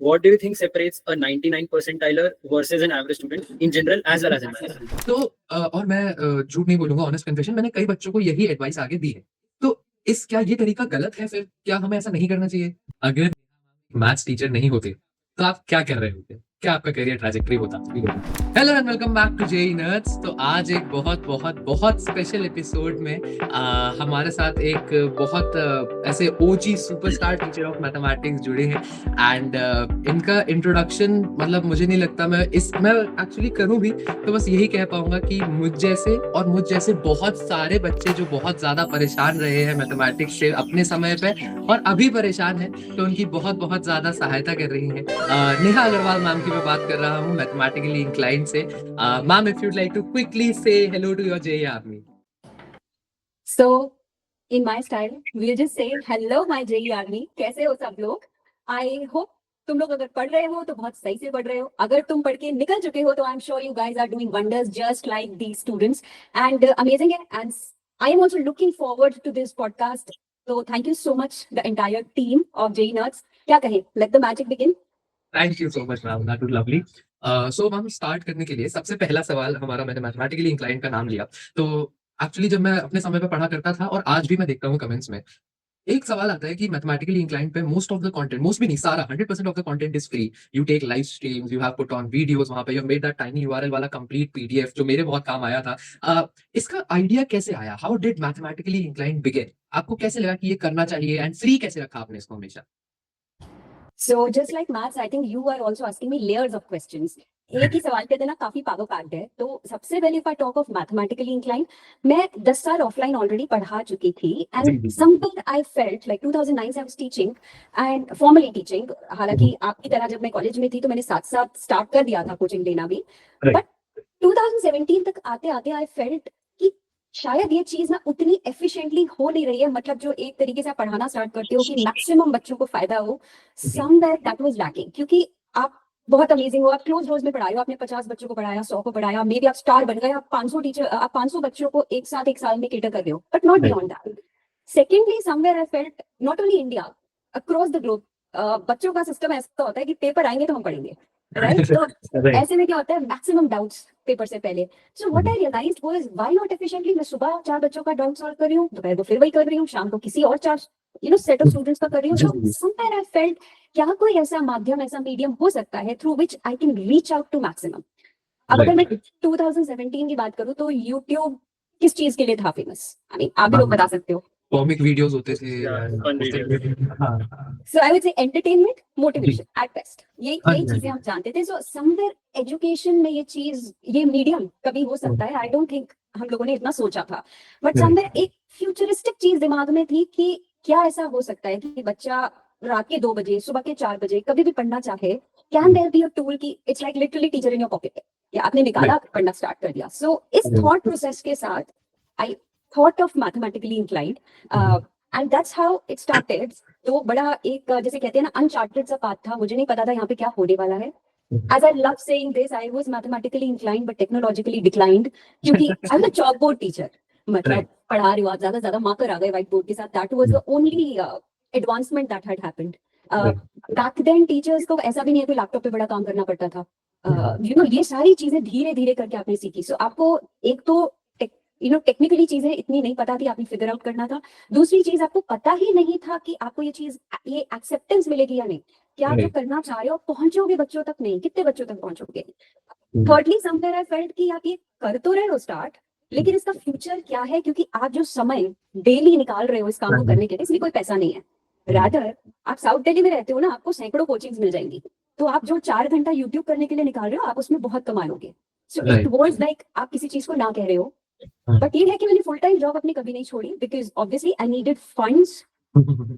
what do you think separates a 99 percentiler versus an average student in general as well as in maths? तो और मैं झूठ नहीं बोलूंगा, ऑनेस्ट कन्फेशन, मैंने कई बच्चों को यही एडवाइस आगे दी है। तो इस क्या ये तरीका गलत है? फिर क्या हमें ऐसा नहीं करना चाहिए? अगर मैथ्स टीचर नहीं होते तो आप क्या कर रहे होते? क्या आपका करियर ट्रैजेक्टरी होता? Hello and welcome back to JEE nerds. तो आज एक बहुत बहुत बहुत स्पेशल एपिसोड में हमारे साथ एक बहुत ऐसे ओजी सुपरस्टार टीचर ऑफ मैथमेटिक्स जुड़े हैं। एंड इनका इंट्रोडक्शन मतलब मुझे नहीं लगता मैं एक्चुअली करूं भी तो बस यही कह पाऊंगा कि मुझ जैसे बहुत सारे बच्चे जो बहुत ज्यादा परेशान रहे हैं मैथमेटिक्स से अपने समय पे और अभी परेशान है, तो उनकी बहुत बहुत ज्यादा सहायता कर रही है। नेहा अग्रवाल मैम की मैं बात कर रहा हूँ, मैथमेटिकली इंक्लाइंड से। Ma'am, if you'd like to quickly say hello to your JEE army. So, in my style, we'll just say hello, my JEE Army. कैसे हो सब लोग? I hope तुम लोग अगर पढ़ रहे हो तो बहुत सही से पढ़ रहे हो। अगर तुम पढ़ के निकल चुके हो तो I'm sure you guys are doing wonders just like these students and amazing है. And I am also looking forward to this podcast. So thank you so much the entire team of JEE Nerds. क्या कहें? Let the magic begin. Thank you so much ma'am, that was lovely. So ma'am, start करने के लिए सबसे पहला सवाल हमारा, मैंने मैथमेटिकली इंक्लाइंड का नाम लिया तो एक्चुअली जब मैं अपने समय पे पढ़ा करता था और आज भी मैं देखता हूँ कमेंट्स में एक सवाल आता है कि मैथमेटिकली इंक्लाइंड पे most of the content, most भी नहीं, सारा 100% of the content is free. You take live streams, you have put on videos, वहां पे you made that tiny URL वाला कंप्लीट पीडीएफ जो मेरे बहुत काम आया था। इसका आइडिया कैसे आया? How did mathematically inclined begin? आपको कैसे लगा कि ये करना चाहिए एंड फ्री कैसे रखा आपने इसको हमेशा? So just like maths, I think you are also asking me layers of questions. एक ही सवाल पे देना काफी पागल पैक्ड है। तो सबसे पहले if I talk of mathematically inclined, मैं 10 साल ऑफलाइन ऑलरेडी पढ़ा चुकी थी and something I felt like 2009 से I was teaching and formally teaching। हालांकि आपकी तरह जब मैं कॉलेज में थी तो मैंने साथ साथ स्टार्ट कर दिया था कोचिंग लेना भी, बट 2017 तक आते आते I felt कि शायद ये चीज ना उतनी एफिशिएंटली हो नहीं रही है। मतलब जो एक तरीके से आप पढ़ाना स्टार्ट करते हो कि मैक्सिमम बच्चों को फायदा हो, समवेयर दैट वाज लैकिंग। क्योंकि आप बहुत अमेजिंग हो, आप क्लोज रोज में पढ़ाए हो, आपने 50 बच्चों को पढ़ाया, 100 को पढ़ाया, मे बी आप स्टार बन गए, आप 500 बच्चों को एक साथ एक साल में केटर कर रहे हो, but not beyond that. Secondly somewhere I felt not only India, across the globe बच्चों का सिस्टम ऐसा होता है कि पेपर आएंगे तो हम पढ़ेंगे, राइट? तो ऐसे में क्या होता है, मैक्सिमम डाउट्स पेपर से पहले। So what I realised was why not efficiently मैं सुबह 4 बच्चों का डाउट सॉल्व कर रही हूँ, दोपहर को फिर वही कर रही हूँ, शाम को किसी और 4 सेट ऑफ स्टूडेंट्स का कर रही हूँ। सो समवेयर आई फेल्ट क्या कोई ऐसा माध्यम, ऐसा मीडियम हो सकता है through which I can reach out to maximum. अब अगर मैं 2017 की बात करूँ तो YouTube किस चीज के लिए था फेमस? आई मीन आप भी लोग बता सकते हो। कॉमिक वीडियोस होते थे, so I would say entertainment, motivation at best, यही चीजें हम जानते थे। सो समवेयर एजुकेशन में ये चीज, ये मीडियम कभी हो सकता है, आई डोंट थिंक हम लोगों ने इतना सोचा था, बट समवेयर एक फ्यूचरिस्टिक चीज दिमाग में थी कि क्या ऐसा हो सकता है कि बच्चा रात के 2 बजे, सुबह के 4 बजे कभी भी पढ़ना चाहे, can there be a tool की it's like literally teacher in your pocket, या आपने निकाला पढ़ना स्टार्ट कर दिया। सो इस थॉट प्रोसेस के साथ I thought of mathematically inclined and that's how it started. तो बड़ा एक जैसे कहते हैं ना अनचार्टेड सा पाथ था, मुझे नहीं पता था यहाँ पे क्या होने वाला है। As I love saying this, I was mathematically inclined but technologically declined क्योंकि I'm a chalkboard teacher, मतलब पढ़ा रही हूँ, ज्यादा ज्यादा मार्कर आ गए व्हाइट बोर्ड के साथ। That was the only advancement that had happened. Back then teachers को ऐसा भी नहीं है कि लैपटॉप पे बड़ा काम करना पड़ता था। ये सारी चीजें धीरे धीरे करके आपने सीखी। सो आपको एक तो टेक्निकली चीजें इतनी नहीं पता थी, आपने फिगर आउट करना था। दूसरी चीज, आपको पता ही नहीं था कि आपको ये चीज, ये एक्सेप्टेंस मिलेगी या नहीं, क्या आप जो करना चाह रहे हो पहुंचोगे बच्चों तक, नहीं कितने बच्चों तक पहुंचोगे। थर्डली समवेयर आई फेल्ट कि आप ये कर तो रहे हो स्टार्ट, लेकिन इसका फ्यूचर क्या है? क्योंकि आप जो समय डेली निकाल रहे हो इस काम को करने के लिए, इसमें कोई पैसा नहीं है। रादर आप साउथ दिल्ली में रहते हो ना, आपको सैकड़ों कोचिंग्स मिल जाएंगी, तो आप जो 4 घंटा यूट्यूब करने के लिए निकाल रहे हो, आप उसमें बहुत कमा लोगे। सो इट वाज लाइक आप किसी चीज को ना कह रहे हो, बट ये है कि मैंने फुल टाइम जॉब अपनी कभी नहीं छोड़ी, because obviously I needed funds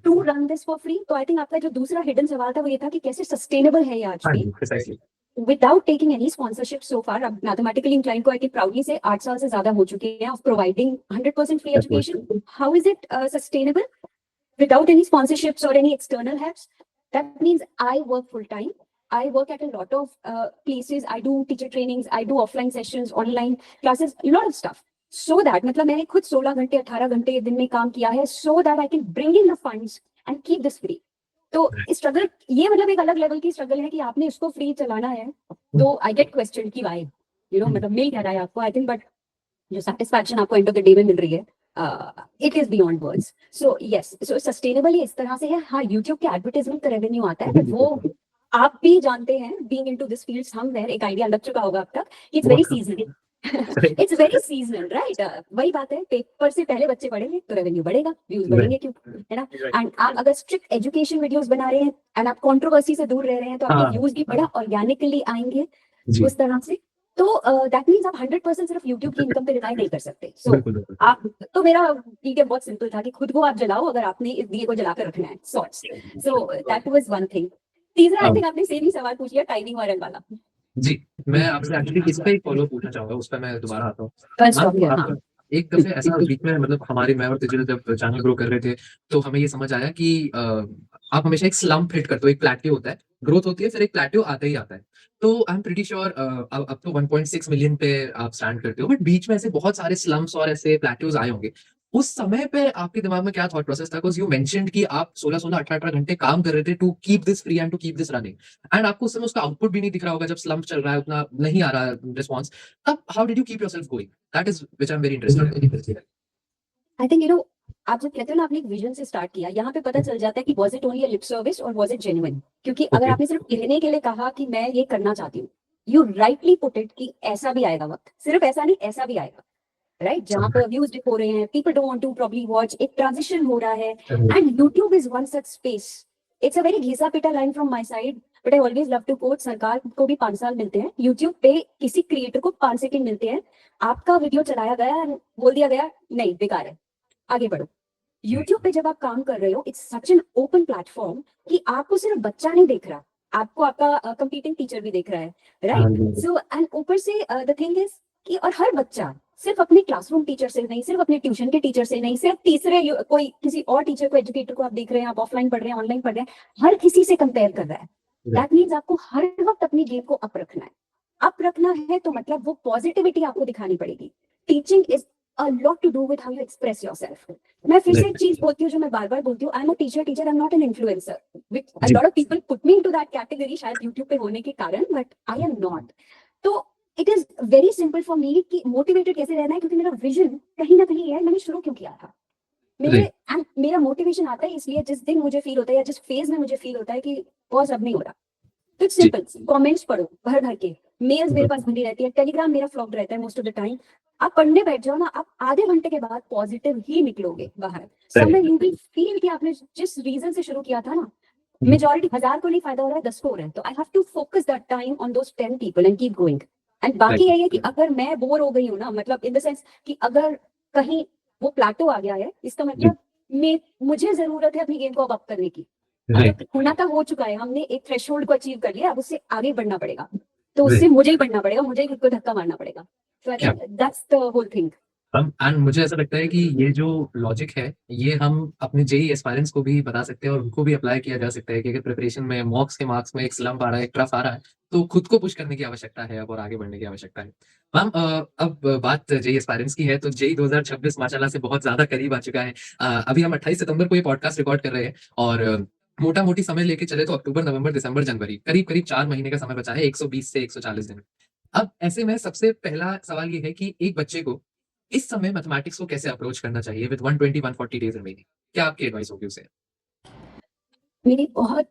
to run this for free. तो आई थिंक आपका जो दूसरा हिडन सवाल था वो ये था कि कैसे सस्टेनेबल है ये आज भी विदाउट टेकिंग एनी स्पॉन्सरशिप सो फार। अब मैथमेटिकली इंक्लाइंड को आई थिंक प्राउडली से 8 साल से ज्यादा हो चुके हैं of providing 100% free education. How is it sustainable without any sponsorships or any external helps? That means I work full time. I work at a lot of places. I do teacher trainings. I do offline sessions, online classes, a lot of stuff. So that मतलब मैंने खुद 16 घंटे 18 घंटे दिन में काम किया है, so that I can bring in the funds and keep this free. तो स्ट्रगल ये मतलब एक अलग लेवल की स्ट्रगल है कि आपने इसको फ्री चलाना है। तो आई गेट क्वेश्चन की वाई मतलब मिल क्या रहा है आपको, आई थिंक, बट जो सेटिस्फैक्शन आपको एंड ऑफ द डे में मिल रही है, it is beyond words. So yes, so sustainable इस तरह से है। हाँ, यूट्यूब के एडवर्टाइजमेंट का रेवेन्यू आता है, बट वो आप भी जानते हैं, being into this field somewhere एक आइडिया लग चुका होगा अब तक, it's very seasonal. It's very seasonal, right? वही बात है, पेपर से पहले बच्चे पढ़ेंगे तो रेवेन्यू बढ़ेगा, व्यूज बढ़ेंगे, क्यों, है ना? एंड आप अगर स्ट्रिक्ट एजुकेशन वीडियोस बना रहे हैं एंड आप कंट्रोवर्सी से दूर रह रहे हैं, तो आपके व्यूज भी बड़ा ऑर्गेनिकली आएंगे उस तरह से। तो दैट मीन्स आप 100% सिर्फ यूट्यूब की इनकम पे रिलाय नहीं कर सकते। सो आप, तो मेरा ठीक है, बहुत सिंपल था कि खुद को आप जलाओ अगर आपने इस दिए को जलाकर रखना है, sorts. So that was one thing. तीसरा, आई थिंक आपने सेम ही सवाल पूछ लिया, टाइमिंग वायरल वाला। जी, मैं आपसे एक्चुअली इस पे एक फॉलो पूछना चाहूंगा, उस पर मैं दोबारा आता हूँ। फर्स्ट मान ऑफ लो हाँ, आपका एक दफे ऐसा बीच में, मतलब हमारे, मैं और तिजल जब चैनल ग्रो कर रहे थे, तो हमें ये समझ आया कि आप हमेशा एक स्लम्प हिट करते हो, एक प्लेट्यू होता है, ग्रोथ होती है, फिर एक प्लेट्यू आता ही आता है। तो आई एम प्रीटी श्योर अब तो 1.6 मिलियन पे आप स्टैंड करते हो, बट बीच में ऐसे बहुत सारे स्लम्प्स और ऐसे प्लेट्यूज आए होंगे। उस समय पे आपके दिमाग में क्या थॉट प्रोसेस था? बिकॉज़ यू मेंशन्ड कि आप 16-16, 18-18 घंटे काम कर रहे थे to keep this free and to keep this running, and आपको उस समय उसका आउटपुट भी नहीं दिख रहा होगा, जब स्लम्प चल रहा है, उतना नहीं आ रहा रिस्पॉन्स। तब how did you keep yourself going? That is which I am very interested. I think आप जब कहते हो ना आपने एक विजन से स्टार्ट किया, यहाँ पे पता चल जाता है कि was it only a lip service और वाज इट जेन्युइन। क्योंकि अगर Okay. आपने सिर्फ कहने के लिए कहा कि मैं ये करना चाहती हूँ, यू राइटली पुट इट कि ऐसा भी आएगा वक्त, सिर्फ ऐसा नहीं, ऐसा भी आएगा, राइट? जहाँ पे व्यूज डिप हो रहे हैं, people don't want to probably watch, एक ट्रांजिशन हो रहा है, and YouTube is one such space. It's a very घिसा पिटा line from my side, but I always love to quote, सरकार को भी 5 साल मिलते हैं, यूट्यूब पे किसी क्रिएटर को 5 सेकंड मिलते हैं। आपका वीडियो चलाया गया, बोल दिया गया नहीं, बेकार है, आगे बढ़ो। यूट्यूब पे जब आप काम कर रहे हो, it's such an open platform कि आपको सिर्फ बच्चा नहीं देख रहा, आपको आपका कंपीटिंग टीचर भी देख रहा है, राइट? सो एंड ऊपर से द थिंग इज कि, और हर बच्चा सिर्फ अपने क्लासरूम टीचर से नहीं, सिर्फ अपने ट्यूशन के टीचर से नहीं, सिर्फ तीसरे कोई किसी और टीचर को, एजुकेटर को आप देख रहे हैं, आप ऑफलाइन पढ़ रहे हैं, ऑनलाइन पढ़ रहे हैं, हर किसी से कंपेयर कर रहा है। दैट मीन्स आपको हर वक्त अपनी गेम को अप रखना है। अप रखना है तो मतलब वो पॉजिटिविटी आपको दिखानी पड़ेगी। Teaching is a lot to do with how you express yourself. मैं फिर से एक चीज बोलती हूँ जो मैं बार बार बोलती हूँ, I am a teacher, I am not an influencer, which a lot of people put me into that category, शायद यूट्यूब पे होने के कारण, बट आई एम नॉट। तो it is very simple for me कि मोटिवेटेड कैसे रहना है, क्योंकि मेरा विजन कहीं ना कहीं है, मैंने शुरू क्यों किया था, मेरा मोटिवेशन आता है इसलिए जिस दिन मुझे फील होता है या जिस फेज में मुझे फील होता है कि पॉज अब नहीं हो रहा, तो इट्स सिंपल, कमेंट्स पढ़ो भर भर के, मेल्स मेरे पास भरी रहती है, टेलीग्राम मेरा फ्लॉग्ड रहता है मोस्ट ऑफ द टाइम। आप पढ़ने बैठ जाओ ना, आप आधे घंटे के बाद पॉजिटिव ही निकलोगे बाहर। समवेयर यू विल फील कि आपने जिस रीजन से शुरू किया था ना, मेजॉरिटी 1000 को नहीं फायदा हो रहा है, 10 को हो रहा है, तो I have to focus that time on those 10 people and keep going. And बाकी यही है कि अगर मैं बोर हो गई हूँ ना, मतलब इन द सेंस कि अगर कहीं वो प्लेटो आ गया है, इसका मतलब मुझे जरूरत है अपनी गेम को अप करने की। मतलब होना तो हो चुका है, हमने एक थ्रेशोल्ड को अचीव कर लिया, अब उससे आगे बढ़ना पड़ेगा, तो उससे मुझे ही बढ़ना पड़ेगा, मुझे ही खुद को धक्का मारना पड़ेगा। So I think that's the whole thing. And मुझे ऐसा लगता है कि ये जो लॉजिक है, ये हम अपने जेई एस्पायरेंट्स को भी बता सकते हैं और उनको भी अप्लाई किया जा सकता है कि अगर प्रिपरेशन में मॉक्स के मार्क्स में एक स्लम्प आ रहा है, एक ट्रफ आ रहा है, तो खुद को पुश करने की आवश्यकता है अब और आगे बढ़ने की आवश्यकता है। मैम, अब बात जेई एस्पायरेंट्स की है, तो जेई 2026 माशाल्लाह से बहुत ज्यादा करीब आ चुका है। अभी हम 28 सितंबर को ये पॉडकास्ट रिकॉर्ड कर रहे हैं और मोटा मोटी समय लेके चले तो अक्टूबर, नवंबर, दिसंबर, जनवरी, करीब करीब 4 महीने का समय बचा है, 120 से 140 दिन। अब ऐसे में सबसे पहला सवाल ये है कि एक बच्चे को इस समय मैथमेटिक्स को कैसे अप्रोच करना चाहिए विद 120 140 डेज रिमेनिंग? क्या आपकी एडवाइस होगी उसे? मेरी बहुत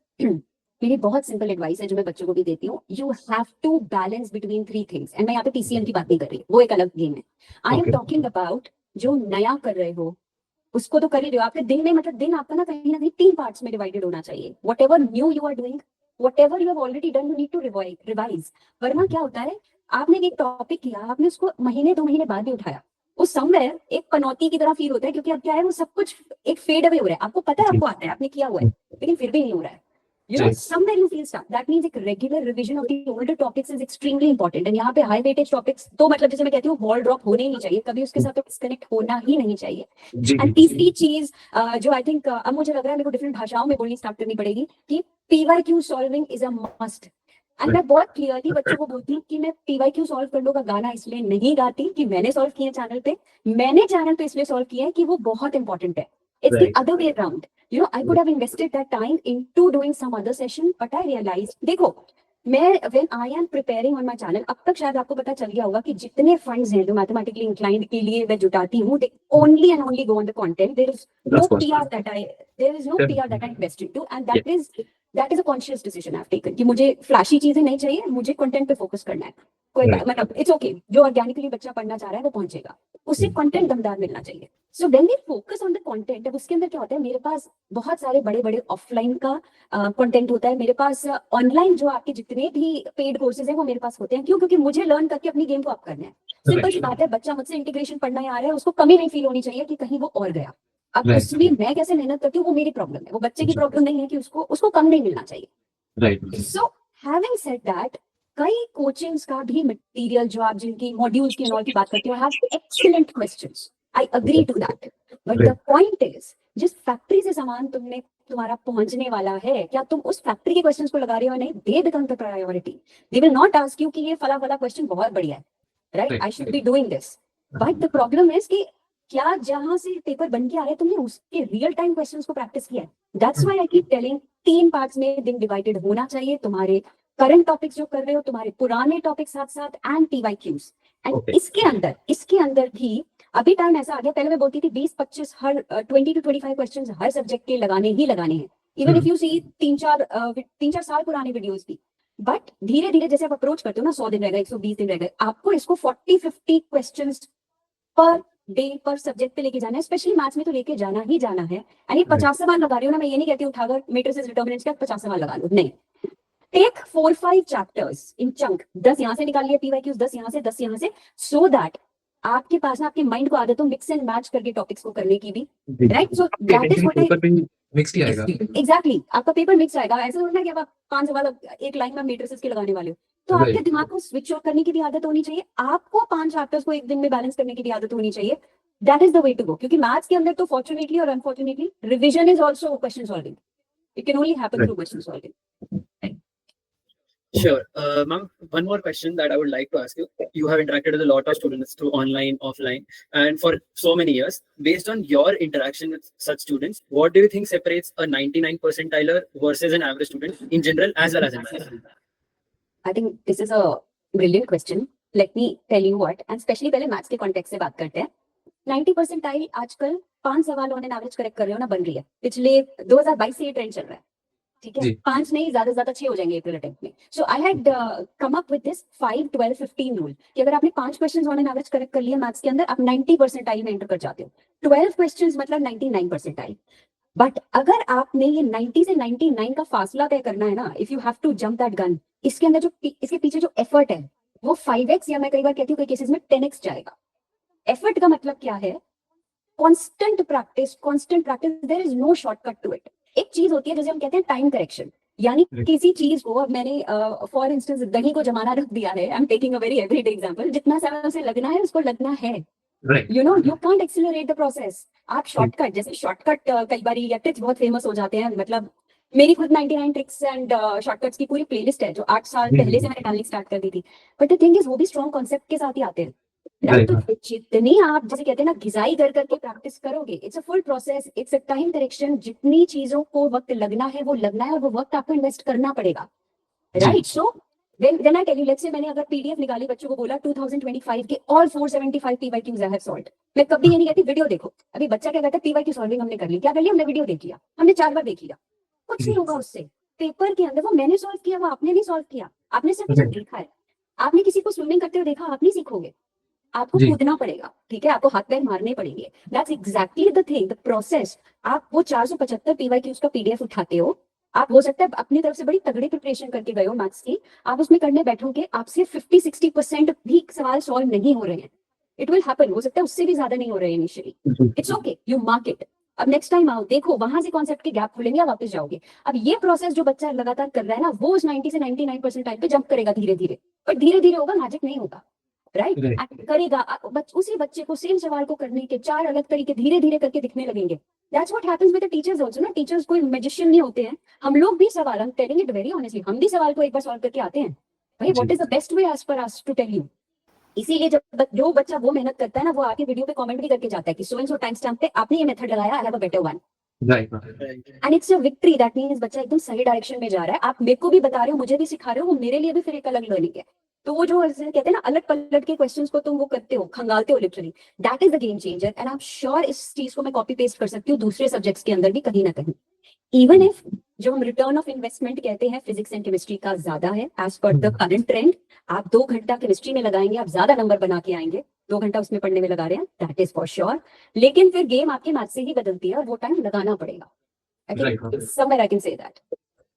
मेरी बहुत सिंपल एडवाइस है जो मैं बच्चों को भी देती हूँ, you have to balance between 3 things. And मैं यहाँ पे पीसीएम की बात नहीं कर रही, वो एक अलग गेम है। I am Okay. Talking about जो नया कर रहे हो उसको तो कर ही रहे हो, आपके दिन में, मतलब दिन आपका ना कहीं 3 पार्ट्स में डिवाइडेड होना चाहिए। Whatever new you are doing, whatever you have already done, you need to revise. वरना क्या होता है, आपने एक टॉपिक किया, आपने उसको महीने 2 महीने बाद भी उठाया, वो समवेयर एक पनौती की तरह फील होता है, क्योंकि अब क्या है, वो सब कुछ एक फेड अवे हो रहा है। आपको पता है, आपको आता है, आपने किया हुआ है, लेकिन फिर भी नहीं हो रहा है। You know, somewhere you feel stuck. That means एक regular revision of the older topics is extremely important. And यहाँ पे high weightage topics तो मतलब जैसे मैं कहती हूँ ball drop होने ही नहीं चाहिए, कभी उसके साथ तो disconnect होना ही नहीं चाहिए। And तीसरी चीज जो I think अब मुझे लग रहा है मेरे को different भाषाओं में बोलनी स्टार्ट करनी पड़ेगी कि PYQ solving is a must. And मैं बहुत क्लियरली बच्चों को बोलती हूँ कि मैं PYQ सॉल्व कर लो का गाना इसलिए नहीं गाती कि मैंने सॉल्व किया चैनल पे, मैंने चैनल पे इसलिए सॉल्व किया है कि वो बहुत इंपॉर्टेंट है। It's the other way around. You know, I could have invested that time into doing some other session, but I realized, देखो, मैं when I am preparing on my channel, अब तक शायद आपको पता चल गया होगा कि जितने funds हैं जो mathematically inclined के लिए मैं जुटाती हूँ, they only and only go on the content. There is no Of course. there is no PR that I invest into, and that is a conscious decision I've taken कि मुझे flashy चीजें नहीं चाहिए, मुझे content पे focus करना है. कोई Right. मतलब it's okay, जो organically बच्चा पढ़ना चाह रहा है वो पहुंचेगा, उसे content दमदार मिलना चाहिए. So when we focus on the content, अब उसके अंदर क्या होता है, मेरे पास बहुत सारे बड़े बड़े ऑफलाइन का कंटेंट होता है, मेरे पास ऑनलाइन जो आपके जितने भी पेड कोर्सेज हैं वो मेरे पास होते हैं. क्यों? क्योंकि मुझे लर्न करके अपनी गेम को अप करना है. सिंपल सी बात है, बच्चा मुझसे इंटीग्रेशन पढ़ना आ रहा है, उसको कमी नहीं फील होनी चाहिए कि कहीं वो और गया. अब Right. उसमें मैं कैसे मेहनत करती हूँ वो मेरी प्रॉब्लम है, वो बच्चे की प्रॉब्लम नहीं है कि उसको कम नहीं मिलना चाहिए. Right. So having said that, कई कोचिंग्स का भी मटेरियल जो आप जिनकी मॉड्यूल्स की और की बात करते हो have excellent questions. I agree to that, but the point is जिस फैक्ट्री से सामान तुम्हारा पहुंचने वाला है, क्या तुम उस फैक्ट्री के क्वेश्चंस को लगा रहे हो? नहीं, they become the priority. They will not ask you कि ये फला फला क्वेश्चन बहुत बढ़िया है, right, Right. I should be doing this. But the problem is कि क्या जहां से पेपर बन के आ रहे हैं तुमने उसके रियल टाइम क्वेश्चंस को प्रैक्टिस किया है? That's why I keep telling 3 parts में दिन डिवाइडेड होना चाहिए. तुम्हारे करंट टॉपिक्स जो कर रहे हो, तुम्हारे पुराने टॉपिक साथ साथ, एंड PYQs. And Okay. इसके अंदर भी अभी टाइम ऐसा आ गया, पहले मैं बोलती थी 20-25 हर 20 to 25 क्वेश्चंस हर सब्जेक्ट के लगाने ही लगाने हैं. इवन इफ यू सी 3-4 साल पुराने वीडियोस भी. बट धीरे धीरे जैसे आप अप्रोच करते हो ना, 100 दिन रह गए, 120 दिन रह गए, आपको इसको 40-50 क्वेश्चंस पर डे पर सब्जेक्ट पे लेके जाना है. स्पेशली मैथ्स में तो लेके जाना ही जाना है. एंड ये 50 सवाल लगा रही हूँ ना, मैं ये नहीं कहती उठाकर मेट्रिसेस डिटरमिनेंट्स का 50 सवाल लगा लो, नहीं. टेक 4-5 चैप्टर्स इन चंक, 10 यहाँ से निकाल लिए PYQs, 10 यहाँ से, 10 यहाँ से, सो दैट आपके पास ना आपके माइंड को आदत हो मिक्स एंड मैच करके टॉपिक्स को करने की भी, right. So that is what paper भी मिक्स ही आएगा. एग्जैक्टली, आपका पेपर मिक्स आएगा. ऐसा थोड़ा कि आप 5 सवाल एक लाइन में मेट्रिसेस के लगाने वाले हो, तो आपके Right. दिमाग को स्विच ऑफ करने की भी आदत होनी चाहिए. आपको 5 चैप्टर्स को एक दिन में बैलेंस करने की भी आदत होनी चाहिए. That is the way to go. क्योंकि मैथ्स के अंदर तो फॉर्चुनेटली और unfortunately revision is also question solving. It can only happen Right. Through question solving. Sure. Ma'am, one more question that I would like to ask you. You have interacted with a lot of students through online, offline, and for so many years. Based on your interaction with such students, what do you think separates a 99 percentiler versus an average student in general as well as in maths? I think this is a brilliant question. Let me tell you what, and especially पहले maths के context से बात करते हैं. 90 percentile आजकल 5 सवाल on an average correct कर रहे हो ना, बन रही है. पिछले 2022 से ये ट्रेंड चल रहा है, ठीक है. जी. 5 नहीं, ज्यादा से ज्यादा 6 हो जाएंगे अप्रैल अटेम्प्ट में. So I had come up with this 5-12-15 rule कि अगर आपने 5 questions on an average correct कर लिया मैथ्स के अंदर, आप 90 परसेंटाइल में एंटर कर जाते हो. 12 क्वेश्चंस मतलब 99 परसेंटाइल. बट अगर आपने ये 90 से 99 का फासला तय करना है ना, if you have to jump that gun, इसके अंदर जो इसके पीछे जो एफर्ट है वो 5x या मैं कई बार कहती हूँ कई केसेस में 10x जाएगा. एफर्ट का मतलब क्या है? Constant practice, there is no shortcut to it. एक चीज होती है जैसे हम कहते हैं टाइम करेक्शन, यानी किसी चीज को, अब मैंने फॉर इंस्टेंस दही को जमाना रख दिया है, I am taking a very everyday example, जितना समय से लगना है उसको लगना है. Right. You know, you can't accelerate the process. आप शॉर्टकट, जैसे शॉर्टकट कई बार या ट्रिक्स बहुत फेमस हो जाते हैं. मतलब मेरी खुद 99 ट्रिक्स एंड शॉर्टकट्स की पूरी प्लेलिस्ट है जो 8 साल पहले से मैंने डालनी स्टार्ट कर दी थी. बट द थिंग इज वो भी स्ट्रॉन्ग कॉन्सेप्ट के साथ ही आते हैं. Right. तो जितनी आप जैसे कहते हैं ना घिसाई कर करके प्रैक्टिस करोगे, it's a full process, it's a time correction. जितनी चीजों को वक्त लगना है वो लगना है, और वो वक्त आपको इन्वेस्ट करना पड़ेगा, right. So when I tell you, let's say मैंने अगर PDF निकाली, बच्चों को बोला 2025 के all 475 PYQs I have solved, मैं कभी ये नहीं कहती वीडियो देखो. अभी बच्चा क्या कहता है, PYQ सॉल्विंग हमने कर ली. क्या कर लिया? हमने वीडियो देख लिया, हमने 4 बार देख लिया. कुछ नहीं होगा उससे. पेपर के अंदर वो मैंने सॉल्व किया, वो आपने नहीं सॉल्व किया. आपने सिर्फ इसे देखा है. आपने किसी को स्विमिंग करते हुए देखा, आप नहीं सीखोगे. आपको जी. कूदना पड़ेगा, ठीक है, आपको हाथ पैर मारने पड़ेंगे. That's exactly the thing, the process. आप वो 475 PYQs का PDF उठाते हो, आप हो सकता है अपनी तरफ से बड़ी तगड़ी प्रिपरेशन करके गए हो मैथ्स की, आप उसमें करने बैठोगे, आपसे 50-60% भी सवाल सॉल्व नहीं हो रहे हैं. इट विल हैपन, हो सकता है उससे भी ज्यादा नहीं हो रहे हैं initially. It's okay, you mark it. अब नेक्स्ट टाइम आओ, देखो वहां से कॉन्सेप्ट के गैप खुलेंगे, आप वापस जाओगे. अब ये प्रोसेस जो बच्चा लगातार कर रहा है ना, वो उस 90 से 99 परसेंटाइल पे जंप करेगा धीरे धीरे. बट धीरे धीरे होगा, मैजिक नहीं होगा, राइट. करेगा उसी बच्चे को सेम सवाल को करने के 4 अलग तरीके धीरे धीरे करके दिखने लगेंगे. That's what happens with the teachers also ना. टीचर्स कोई मैजिशियन नहीं होते हैं. हम लोग भी सवाल, हम टेलिंग इट वेरी ऑनेस्टली, हम भी सवाल को एक बार सॉल्व करके आते हैं. भाई what is the best way as per us to tell you. इसीलिए जब जो बच्चा वो मेहनत करता है ना, वो आके वीडियो पे कमेंट भी करके जाता है कि so and so time stamp पे आपने ये मेथड लगाया, I have a better one. Right. Right. And it's a victory, that means बच्चा एकदम सही डायरेक्शन में जा रहा है, आप मेरे को भी बता रहे हो, मुझे भी सिखा रहे हो, वो मेरे लिए भी फिर एक अलग लर्निंग है। तो वो जो ऐसे कहते हैं ना अलट पलट के क्वेश्चंस को तुम वो करते हो, खंगालते हो literally, that is the game changer. And I am sure इस चीज को मैं कॉपी पेस्ट कर सकती हूँ दूसरे सब्जेक्ट्स के अंदर भी कहीं ना कहीं। इवन इफ जो हम रिटर्न ऑफ इन्वेस्टमेंट कहते हैं फिजिक्स एंड केमिस्ट्री का ज्यादा है as per the current trend, आप 2 घंटा केमिस्ट्री में लगाएंगे, आप ज्यादा नंबर बना के आएंगे, 2 घंटा उसमें पढ़ने में लगा रहे हैं, दैट इज फॉर श्योर। लेकिन फिर गेम आपके मैथ से ही बदलती है और वो टाइम लगाना पड़ेगा। I think Right. somewhere I can say that.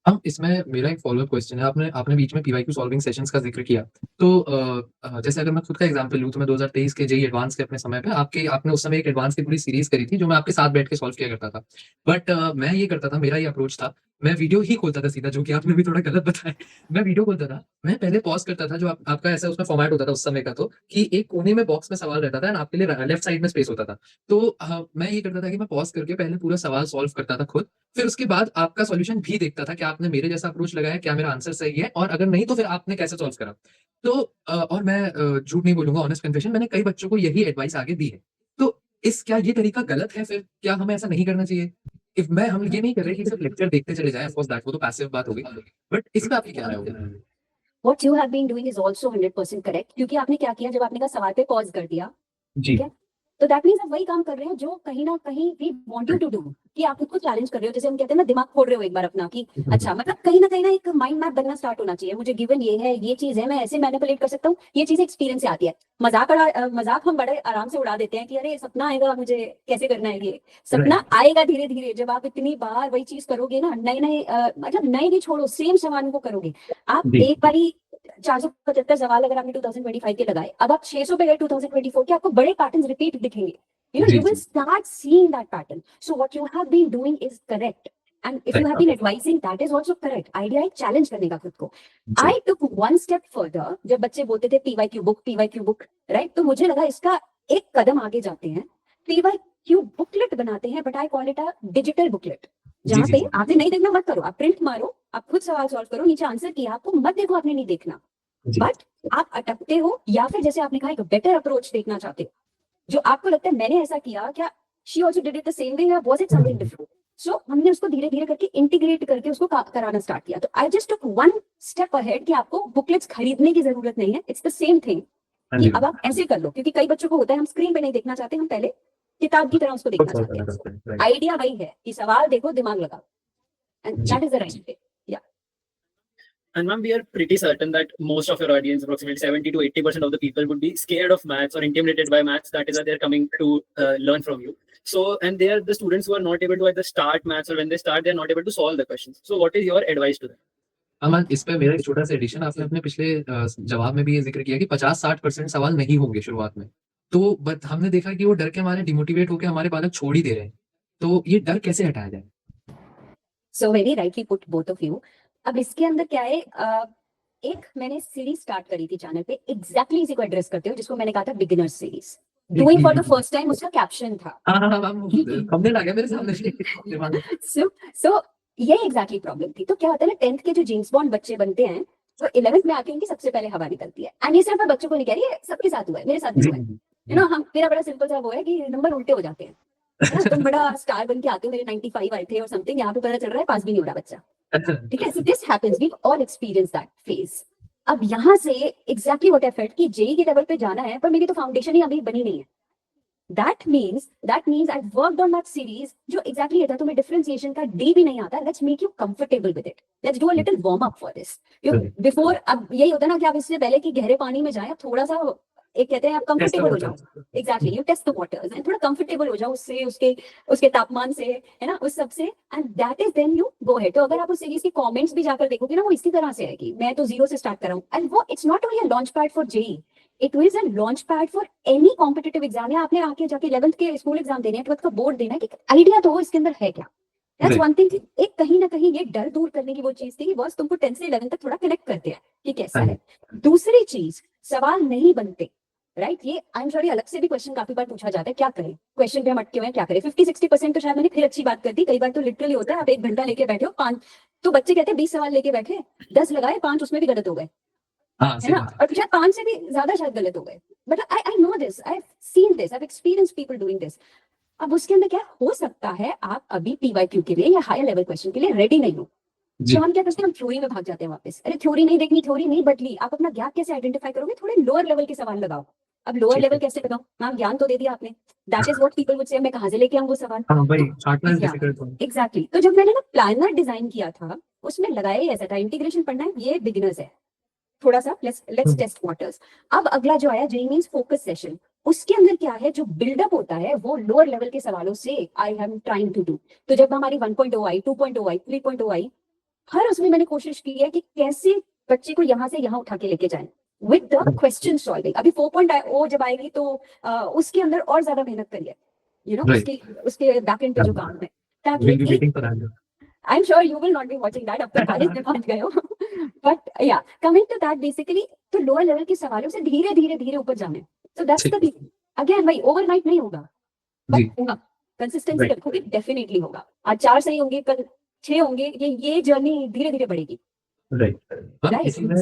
हम इसमें मेरा एक फॉलोअप क्वेश्चन है, आपने आपने बीच में पीवाईक्यू सॉल्विंग सेशंस का जिक्र किया, तो जैसे अगर मैं खुद का एग्जांपल लूं तो मैं 2023 के जेईई एडवांस के अपने समय पे आपने उस समय एक एडवांस की पूरी सीरीज करी थी जो मैं आपके साथ बैठ के सॉल्व किया करता था। बट मैं ये करता था, मेरा ये अप्रोच था, मैं वीडियो ही खोलता था सीधा, जो कि आपने भी थोड़ा गलत बताया। मैं वीडियो खोलता था, मैं पहले पॉज करता था, जो आपका ऐसा उसमें फॉर्मेट होता था उस समय का, तो कि एक कोने में बॉक्स में सवाल रहता था एंड आपके लिए लेफ्ट साइड में स्पेस होता था। तो मैं ये करता था कि मैं पॉज करके पहले पूरा सवाल सॉल्व करता था खुद, फिर उसके बाद आपका सॉल्यूशन भी देखता था कि आपने मेरे जैसा अप्रोच लगाया, क्या मेरा आंसर सही है, और अगर नहीं तो फिर आपने कैसे सॉल्व करा। तो और मैं झूठ नहीं बोलूंगा, ऑनेस्ट कन्फेशन, मैंने कई बच्चों को यही एडवाइस आगे दी है। तो क्या ये तरीका गलत है? फिर क्या हमें ऐसा नहीं करना चाहिए? इफ मैं हम ये नहीं कर रहे कि सिर्फ लेक्चर देखते चले जाएं, ऑफ कोर्स दैट वो तो पैसिव बात हो गई, बट इसमें आपकी क्या राय होगी? What you have been doing is also 100% correct, क्योंकि आपने क्या किया, जब आपने कहा सवाल पे पॉज कर दिया, जी। ठीक है, तो दैट मीन्स आप वही काम कर रहे हो जो कहीं ना कहीं we want you to do, कि आप खुद को चैलेंज कर रहे हो, जैसे हम कहते हैं ना दिमाग खोल रहे हो एक बार अपना, कि अच्छा मतलब कहीं ना एक माइंड मैप बनना स्टार्ट होना चाहिए, मुझे गिवन ये है, ये चीज है, मैं ऐसे मैनिपुलेट कर सकता हूँ, ये चीजें एक्सपीरियंस से आती है। मजाक हम बड़े आराम से उड़ा देते हैं कि अरे सपना आएगा, मुझे कैसे करना है, ये सपना आएगा धीरे धीरे, जब आप इतनी बार वही चीज करोगे ना, नए नए मतलब नए भी छोड़ो, सेम सवाल को करोगे आप, जी। एक बारी 475 सवाल अगर आपने 2025 के लगाए, अब आप 600 पे गए 2024 के, आपको बड़े पैटर्न्स रिपीट दिखेंगे, you जी, will जी। start seeing that pattern. So what you have been doing is correct, and if you have been advising, that is also correct. Idea है challenge करने का खुद को। जी। I took one step further, जब बच्चे बोलते थे PYQ book, right? तो मुझे लगा इसका एक कदम आगे जाते हैं, PYQ booklet बनाते हैं, but I call it a digital booklet, जहाँ पे आपने नहीं देखना मत करो, आप प्रिंट मारो, आप खुद सवाल सॉल्व करो, नीचे आंसर किया, आपको मत देखो, आपने नहीं देखना, बट आप अटकते हो, या फिर जैसे आपने कहा एक बेटर अप्रोच देखना चाहते हो, जो आपको लगता है मैंने ऐसा किया, क्या she also did it the same way, या वाज इट समथिंग डिफरेंट? सो हमने उसको धीरे धीरे करके इंटीग्रेट करके उसको कराना स्टार्ट किया। तो I just took one step ahead कि आपको बुकलेट्स खरीदने की जरूरत नहीं है, इट्स द सेम थिंग, कि अब आप ऐसे कर लो, क्योंकि कई बच्चों को होता है हम स्क्रीन पे नहीं देखना चाहते, हम पहले किताब की तरह उसको देखना चाहते हैं। आइडिया वही है कि सवाल देखो, दिमाग लगाओ, and that is the right way. And ma'am, we are pretty certain that most of your audience, approximately 70 to 80% of the people, would be scared of maths or intimidated by maths. That is why they're coming to learn from you. So, and they are the students who are not able to either start maths, or when they start, they're not able to solve the questions. So, what is your advice to them? अमन, इस पे मेरा एक छोटा सा addition, आपने अपने पिछले जवाब में भी ये जिक्र किया कि 50-60% सवाल नहीं होंगे शुरुआत में, तो बट हमने देखा कि वो डर के हमारे डिमोटिवेट होकर हमारे बालक छोड़ ही दे रहे हैं, तो ये डर कैसे हटाया जाए? So very rightly put both of you. अब इसके अंदर क्या है, एक मैंने सीरीज स्टार्ट करी थी चैनल पे, एग्जैक्टली इसी को एड्रेस करते हो, जिसको मैंने कहा था beginner series, doing for the first time, उसका कैप्शन था। थंबनेल आ गया मेरे सामने। सो ये एग्जैक्टली प्रॉब्लम थी। तो क्या होता है ना, 10th के जो जेम्स बॉन्ड बच्चे बनते हैं, तो 11th में आके उनकी सबसे पहले हवा निकलती है, एंड ये सिर्फ मैं बच्चों को नहीं कह रही, सबके साथ हुआ है, मेरे साथ भी हुआ है, यू नो। हम मेरा बड़ा सिंपल सा वो है कि नंबर उल्टे हो जाते हैं, है ना, तुम बड़ा स्टार बन के आते हो, मेरे 95 आए थे और समथिंग, यहाँ पे पता चल रहा है पास भी नहीं हो रहा बच्चा, ठीक है। So this happens, we all experience that phase. अब यहाँ से एग्जैक्टली व्हाट आई फेल्ट कि जेई के लेवल पे जाना है, पर मेरी तो फाउंडेशन ही अभी बनी नहीं है। That means I worked on that series, जो exactly ये था, तुम्हें differentiation का D भी नहीं आता, let's make you comfortable with it, let's do a little warm up for this, before। अब यही होता है ना कि आप इससे पहले कि गहरे पानी में जाए, थोड़ा सा एक कहते हैं आप कंफर्टेबल हो जाओ, exactly, you test the waters, and थोड़ा कंफर्टेबल हो जाओ उससे, उसके तापमान से, है ना, उस सब से, and that is then you go ahead. तो अगर आप उस सीरीज की कमेंट्स भी जाकर देखोगे ना, वो इसी तरह से है कि मैं तो जीरो से स्टार्ट कर रहा हूँ, एंड वो it's not only a launch pad for JEE, it is a launch pad for any competitive exam. या आपने आके जाके 11th के स्कूल एग्जाम देने हैं, 12th का बोर्ड देना है, कि आइडिया तो हो इसके अंदर है क्या। That's one thing। एक कहीं ना कहीं ये डर दूर करने की वो चीज थी कि बस तुमको 10 से 11 तक थोड़ा कनेक्ट करते हैं कि कैसा है। दूसरी चीज, सवाल नहीं बनते, राइट, ये आई एम सॉरी, अलग से भी क्वेश्चन काफी बार पूछा जाता है, क्या करें क्वेश्चन पे हम अटके हुए हैं, क्या करें। 50-60% तो शायद मैंने फिर अच्छी बात कर दी, कई बार तो लिटरली होता है आप 1 घंटा लेके बैठे हो, 5 तो बच्चे कहते हैं 20 सवाल लेके बैठे, 10 लगाए, 5 उसमें भी गलत हो गए, है ना, और शायद 5 से भी ज्यादा शायद गलत हो गए, but I know this, I have seen this, I have experience people doing this. अब उसके अंदर क्या हो सकता है, आप अभी पीवाईक्यू के लिए या हायर लेवल क्वेश्चन के लिए रेडी नहीं हो, जी तो हम क्या करते हैं, हम थ्योरी में भाग जाते हैं वापस। अरे थ्योरी नहीं देखनी, थ्योरी नहीं बदली, आप अपना गैप कैसे आइडेंटिफाई करोगे, थोड़े लोअर लेवल के सवाल लगाओ। अब लोअर ठीक लेवल है। कैसे लगाओ, मैम ज्ञान तो दे दिया आपने, that is what people would say, मैं कहाँ से लेके आऊँ वो सवाल। हाँ भाई, तो चार्टना इज या डिफिकल्ट वन। एग्जैक्टली, तो जब मैंने ना प्लानर डिजाइन किया था, उसमें लगाया ही ऐसा था, इंटीग्रेशन पढ़ना है, ये बिगिनर्स है, थोड़ा सा लेट्स टेस्ट वाटर्स। अब अगला जो आया जेई मींस फोकस सेशन, उसके अंदर क्या है, जो बिल्डअप होता है वो लोअर लेवल के सवालों से I am trying to do. तो जब हमारी 1.0 आई, 2.0 आई, 3.0 आई, हर उसमें मैंने कोशिश की है कि कैसे बच्चे को यहाँ से यहाँ उठा के लेके जाएं विद द क्वेश्चन सॉल्विंग। अभी 4.0 जब आएगी तो उसके अंदर और ज्यादा मेहनत करिए, राइट, उसके उसके बैक एंड पे जो काम है, ताकि विल बी एक, waiting for that. I am sure you will not be watching that, अब तो कॉलेज में पहुंच गए हो। बट या कमिंग टू दैट, बेसिकली तो लोअर लेवल के सवालों से धीरे धीरे धीरे ऊपर जाना है। सो दैट्स ठीक द, अगेन भाई ओवरनाइट नहीं होगा, जी, बट होगा, कंसिस्टेंसी राइट रखोगे डेफिनेटली होगा। आज 4 सही होंगे, कल 6 होंगे, ये जर्नी धीरे धीरे बढ़ेगी। राइट। मैम राइट, इसी में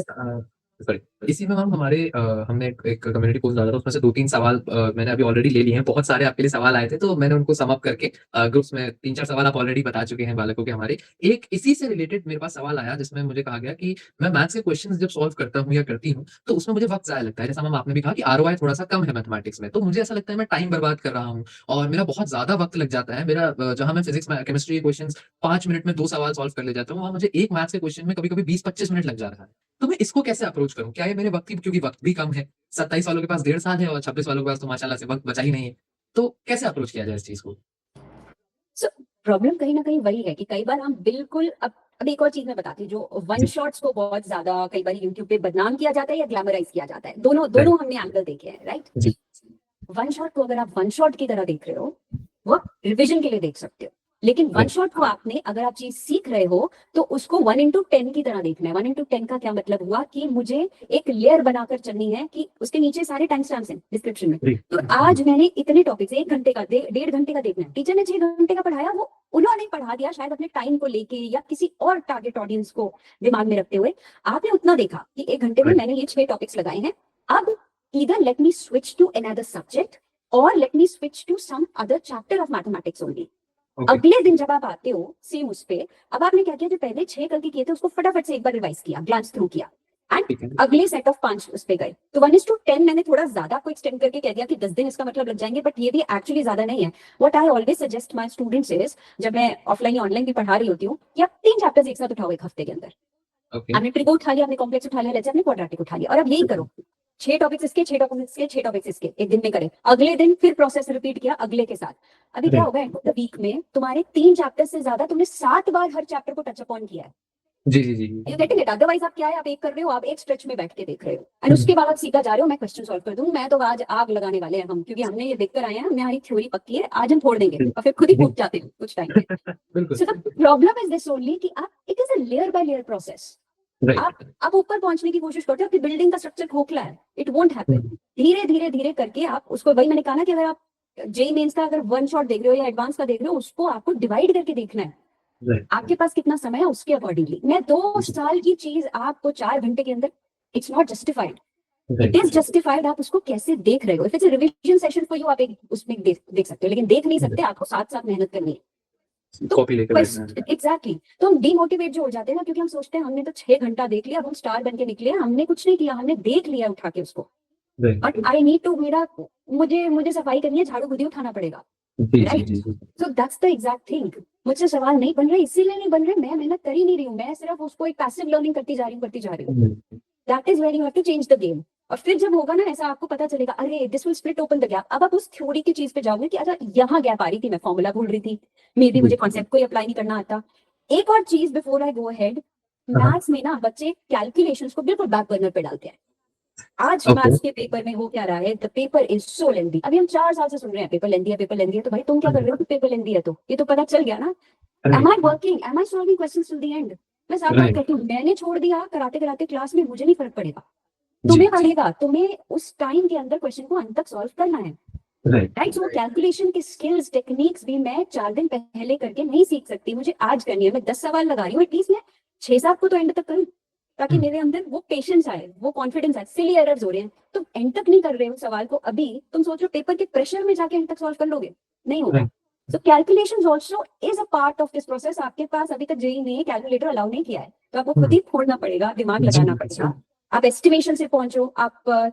सॉरी, इसी में मैम हमारे हमने एक कम्युनिटी पोस्ट डाला था, उसमें से 2-3 सवाल मैंने अभी ऑलरेडी ले लिए हैं। बहुत सारे आपके लिए सवाल आए थे, तो मैंने उनको सम अप करके ग्रुप्स में 3-4 सवाल आप ऑलरेडी बता चुके हैं बालकों के हमारे। एक इसी से रिलेटेड मेरे पास सवाल आया, जिसमें मुझे कहा गया कि मैं मैथ्स के क्वेश्चंस जब सॉल्व करता हूँ या करती हूँ, तो उसमें मुझे वक्त ज़ाया लगता है। जैसा मैम आपने भी कहा कि आरओआई थोड़ा-सा कम है मैथमेटिक्स में, तो मुझे ऐसा लगता है मैं टाइम बर्बाद कर रहा हूँ और मेरा बहुत ज़्यादा वक्त लग जाता है। मेरा जहाँ मैं फिजिक्स में केमिस्ट्री के क्वेश्चंस 5 मिनट में 2 सवाल सॉल्व कर ले जाता हूँ, वहाँ मुझे एक मैथ्स के क्वेश्चन में कभी-कभी 20-25 मिनट लग जा रहा है। तो मैं इसको कैसे अप्रोच करूँ? क्या ये मेरे वक़्त की, क्योंकि वक़्त भी कम है, 27 वालों के पास 1.5 साल है और 26 वालों के पास तो माशाल्लाह से वक़्त बचा ही नहीं है। तो कैसे अप्रोच किया जाए इस चीज़ को? सो प्रॉब्लम कहीं ना कहीं वही है कि कई बार हम बिल्कुल, अब एक और चीज मैं बताती हूँ, जो वन जी, शॉट्स को बहुत ज्यादा कई बार यूट्यूब पे बदनाम किया जाता है या ग्लैमराइज किया जाता है, दोनों राइट, दोनों हमने एंगल देखे हैं, राइट। जी, वन शॉट को अगर आप वन शॉट की तरह देख रहे हो, वो रिविजन के लिए देख सकते हो, लेकिन वन राइट, शॉट को आपने, अगर आप चीज सीख रहे हो, तो उसको 1/10 की तरह देखना है। 1/10 का क्या मतलब हुआ कि मुझे एक लेयर बनाकर चलनी है कि उसके नीचे सारे टाइम स्टैम्प्स हैं डिस्क्रिप्शन में। जी, तो आज मैंने इतने टॉपिक्स 1 घंटे का 1.5 घंटे का देखना है, टीचर ने 6 घंटे का पढ़ाया, वो उन्होंने पढ़ा दिया शायद अपने टाइम को लेके या किसी और टारगेट ऑडियंस को दिमाग में रखते हुए। आपने उतना देखा कि 1 घंटे में राइट, मैंने ये 6 टॉपिक्स लगाए हैं, अब either let me switch to another subject or let me switch to some other chapter of mathematics only। Okay, अगले दिन जब आप आते हो सेम उस पे, अब आपने क्या किया, जो पहले 6 कल के किए थे उसको फटाफट से एक बार रिवाइज किया, ग्लांस थ्रू किया, एंड ठीक है, अगले सेट ऑफ 5 उस पे गए। तो 1:10 मैंने थोड़ा ज्यादा आपको एक्सटेंड करके कह दिया कि 10 दिन इसका मतलब लग जाएंगे, बट ये भी एक्चुअली ज्यादा नहीं है। What I always suggest my students is, जब मैं ऑफलाइन या ऑनलाइन भी पढ़ा रही होती हूँ, कि आप 3 चैप्टर्स एक साथ उठाओ एक हफ्ते के अंदर। ओके, आपने ट्रिको उठा लिया, आपने कॉम्प्लेक्स उठा लिया, लेट्स से आपने क्वाड्रेटिक उठा लिया, और अब यही करो, 6 टॉपिक्स इसके, 6 टॉपिक्स इसके, 6 टॉपिक्स इसके, एक दिन में करें। अगले दिन फिर प्रोसेस रिपीट किया अगले के साथ। अभी क्या राइट, होगा, एंड ऑफ द वीक में तुम्हारे 3 चैप्टर से ज्यादा तुमने 7 बार हर चैप्टर को टच अपॉन किया है। जी, जी, जी, यू जी, गेटिंग इट? अदरवाइज आप क्या है, आप एक कर रहे हो, आप एक स्ट्रेच में बैठ के देख रहे हो, एंड उसके बाद आप सीधा जा रहे हो, मैं क्वेश्चन सॉल्व कर दूं, मैं तो आज आग लगाने वाले हैं हम, क्योंकि हमने ये देखकर आए हैं, हमारी थ्योरी पक्की है, आज हम छोड़ देंगे, जी, और फिर खुद ही जी, कूद जाते हैं कुछ टाइम पे। बिल्कुल, so the problem is this only कि आप, it is a layer by layer process. Right, आप ऊपर पहुंचने की कोशिश करते हो, आपकी बिल्डिंग का स्ट्रक्चर खोखला है, इट वोंट हैपन। धीरे धीरे धीरे करके आप उसको, वही मैंने कहा ना कि अगर आप जेई मेंस का अगर वन शॉट देख रहे हो या एडवांस का देख रहे हो, उसको आपको डिवाइड करके देखना है, राइट, आपके पास कितना समय है उसके अकॉर्डिंगली। मैं 2 जी, साल की चीज आपको 4 घंटे के अंदर, it's not justified. It right, is justified, आप उसको कैसे देख रहे हो। If it's a revision session for you, आप एक उसमें देख सकते हो, लेकिन देख नहीं सकते, आपको साथ साथ मेहनत करनी है। तो कॉपी लेके बैठना है, एग्जैक्टली, तो हम डीमोटिवेट जो हो जाते हैं ना, क्योंकि हम सोचते हैं हमने तो 6 घंटा देख लिया, अब हम स्टार बन के निकले, हमने कुछ नहीं किया, हमने देख लिया उठा के उसको, right, but I need to, मेरा, मुझे सफाई करनी है, झाड़ू खुद ही उठाना पड़ेगा, जी, जी, राइट। जी, जी, so that's the exact thing. मुझसे सवाल नहीं बन रहे, इसीलिए नहीं बन रहे, मैं मेहनत कर ही नहीं रही हूँ, मैं सिर्फ उसको एक पैसिव लर्निंग करती जा रही हूँ। That is where you have to change the game. और फिर जब होगा ना ऐसा, आपको पता चलेगा, अरे this will split open the gap. अब आप उस थ्योरी की चीज पे जाओगे कि अच्छा यहाँ गैप आ रही थी, मैं फॉर्मूला भूल रही थी, मे बी जी, मुझे कॉन्सेप्ट को अप्लाई नहीं करना आता। एक और चीज बिफोर आई गो अहेड, हाँ, मैथ्स में ना बच्चे कैलकुलेशंस को बिल्कुल बैक बर्नर पे डालते हैं। आज ओके, मैथ्स के पेपर में हो क्या रहा है, the paper is so lengthy. अभी हम 4 साल से सुन रहे हैं पेपर लेंथी है, पेपर लेंथी है, तो भाई तुम क्या कर रहे हो, पेपर लेंथी है तो ये तो पता चल गया ना। Am I working, am I solving questions till the end? मैं साफ बात राइट, कहती हूँ, मैंने छोड़ दिया कराते कराते क्लास में, मुझे नहीं फर्क पड़ेगा, जी, तुम्हें पड़ेगा, तुम्हें उस टाइम के अंदर क्वेश्चन को अंत तक सॉल्व करना है, राइट, राइट। सो कैलकुलेशन की स्किल्स टेक्निक्स भी मैं 4 दिन पहले करके नहीं सीख सकती, मुझे आज करनी है। मैं 10 सवाल लगा रही हूँ, एटलीस्ट मैं 6-7 को तो एंड तक करूँ, ताकि मेरे अंदर वो पेशेंस आए, वो कॉन्फिडेंस आए। सिली एरर्स हो रहे हैं, तुम एंड तक नहीं कर रहे हो सवाल को, अभी तुम सोच रहे हो पेपर के प्रेशर में जाके एंड तक सॉल्व कर लोगे, नहीं होगा। So calculations also is a part of this process. आपके पास अभी तक जेई नहीं है, कैलकुलेटर अलाउ नहीं किया है, तो आपको खुद ही खोलना पड़ेगा, दिमाग लगाना पड़ेगा। आप एस्टिमेशन से पहुंचो, आप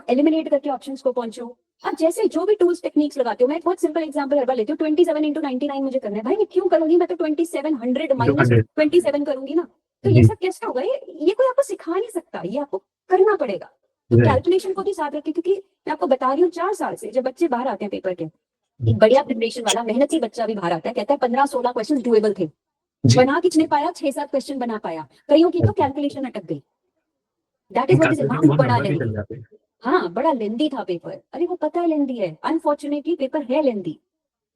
एलिमिनेट करके ऑप्शंस को पहुंचो। आप जैसे जो भी टूल्स टेक्निक्स लगाते हो, मैं एक बहुत सिंपल एग्जांपल हर बार लेती हूँ, 27 into 99 मुझे करना है, भाई मैं क्यों करूंगी, मैं तो 2700 माइनस 27 करूंगी ना। तो ये सब कैसे होगा, ये कोई आपको सिखा नहीं सकता, ये आपको करना पड़ेगा। तो कैलकुलेशन को भी साथ रखें, क्योंकि मैं आपको बता रही हूँ 4 साल से जब बच्चे बाहर आते हैं पेपर के, एक बढ़िया प्रिपरेशन वाला मेहनती बच्चा भी बाहर आता है, कहता है 15-16 क्वेश्चन डुएबल थे, बना किसने पाया, 6-7 क्वेश्चन बना पाया, कईयों की तो कैलकुलेशन अटक गई। दैट इज व्हाट इज बड़ा लेंदी। हाँ, बड़ा लेंदी था पेपर, अरे वो पता है लेंदी है, अनफॉर्चुनेटली पेपर है lengthy.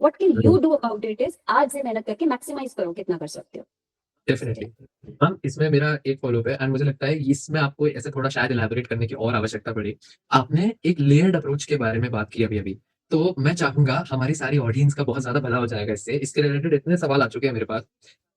What can you do about it is आज से मेहनत करके मैक्सिमाइज करो, कितना कर सकते हो। डेफिनेटली। हाँ, इसमें मेरा एक फॉलोअप है एंड मुझे लगता है इसमें आपको ऐसे थोड़ा शायद इलैबोरेट करने की और आवश्यकता पड़ी। आपने एक लेयर्ड अप्रोच के बारे में बात की अभी-अभी, तो मैं चाहूँगा हमारी सारी ऑडियंस का बहुत ज़्यादा भला हो जाएगा इससे। इसके रिलेटेड इतने सवाल आ चुके हैं मेरे पास।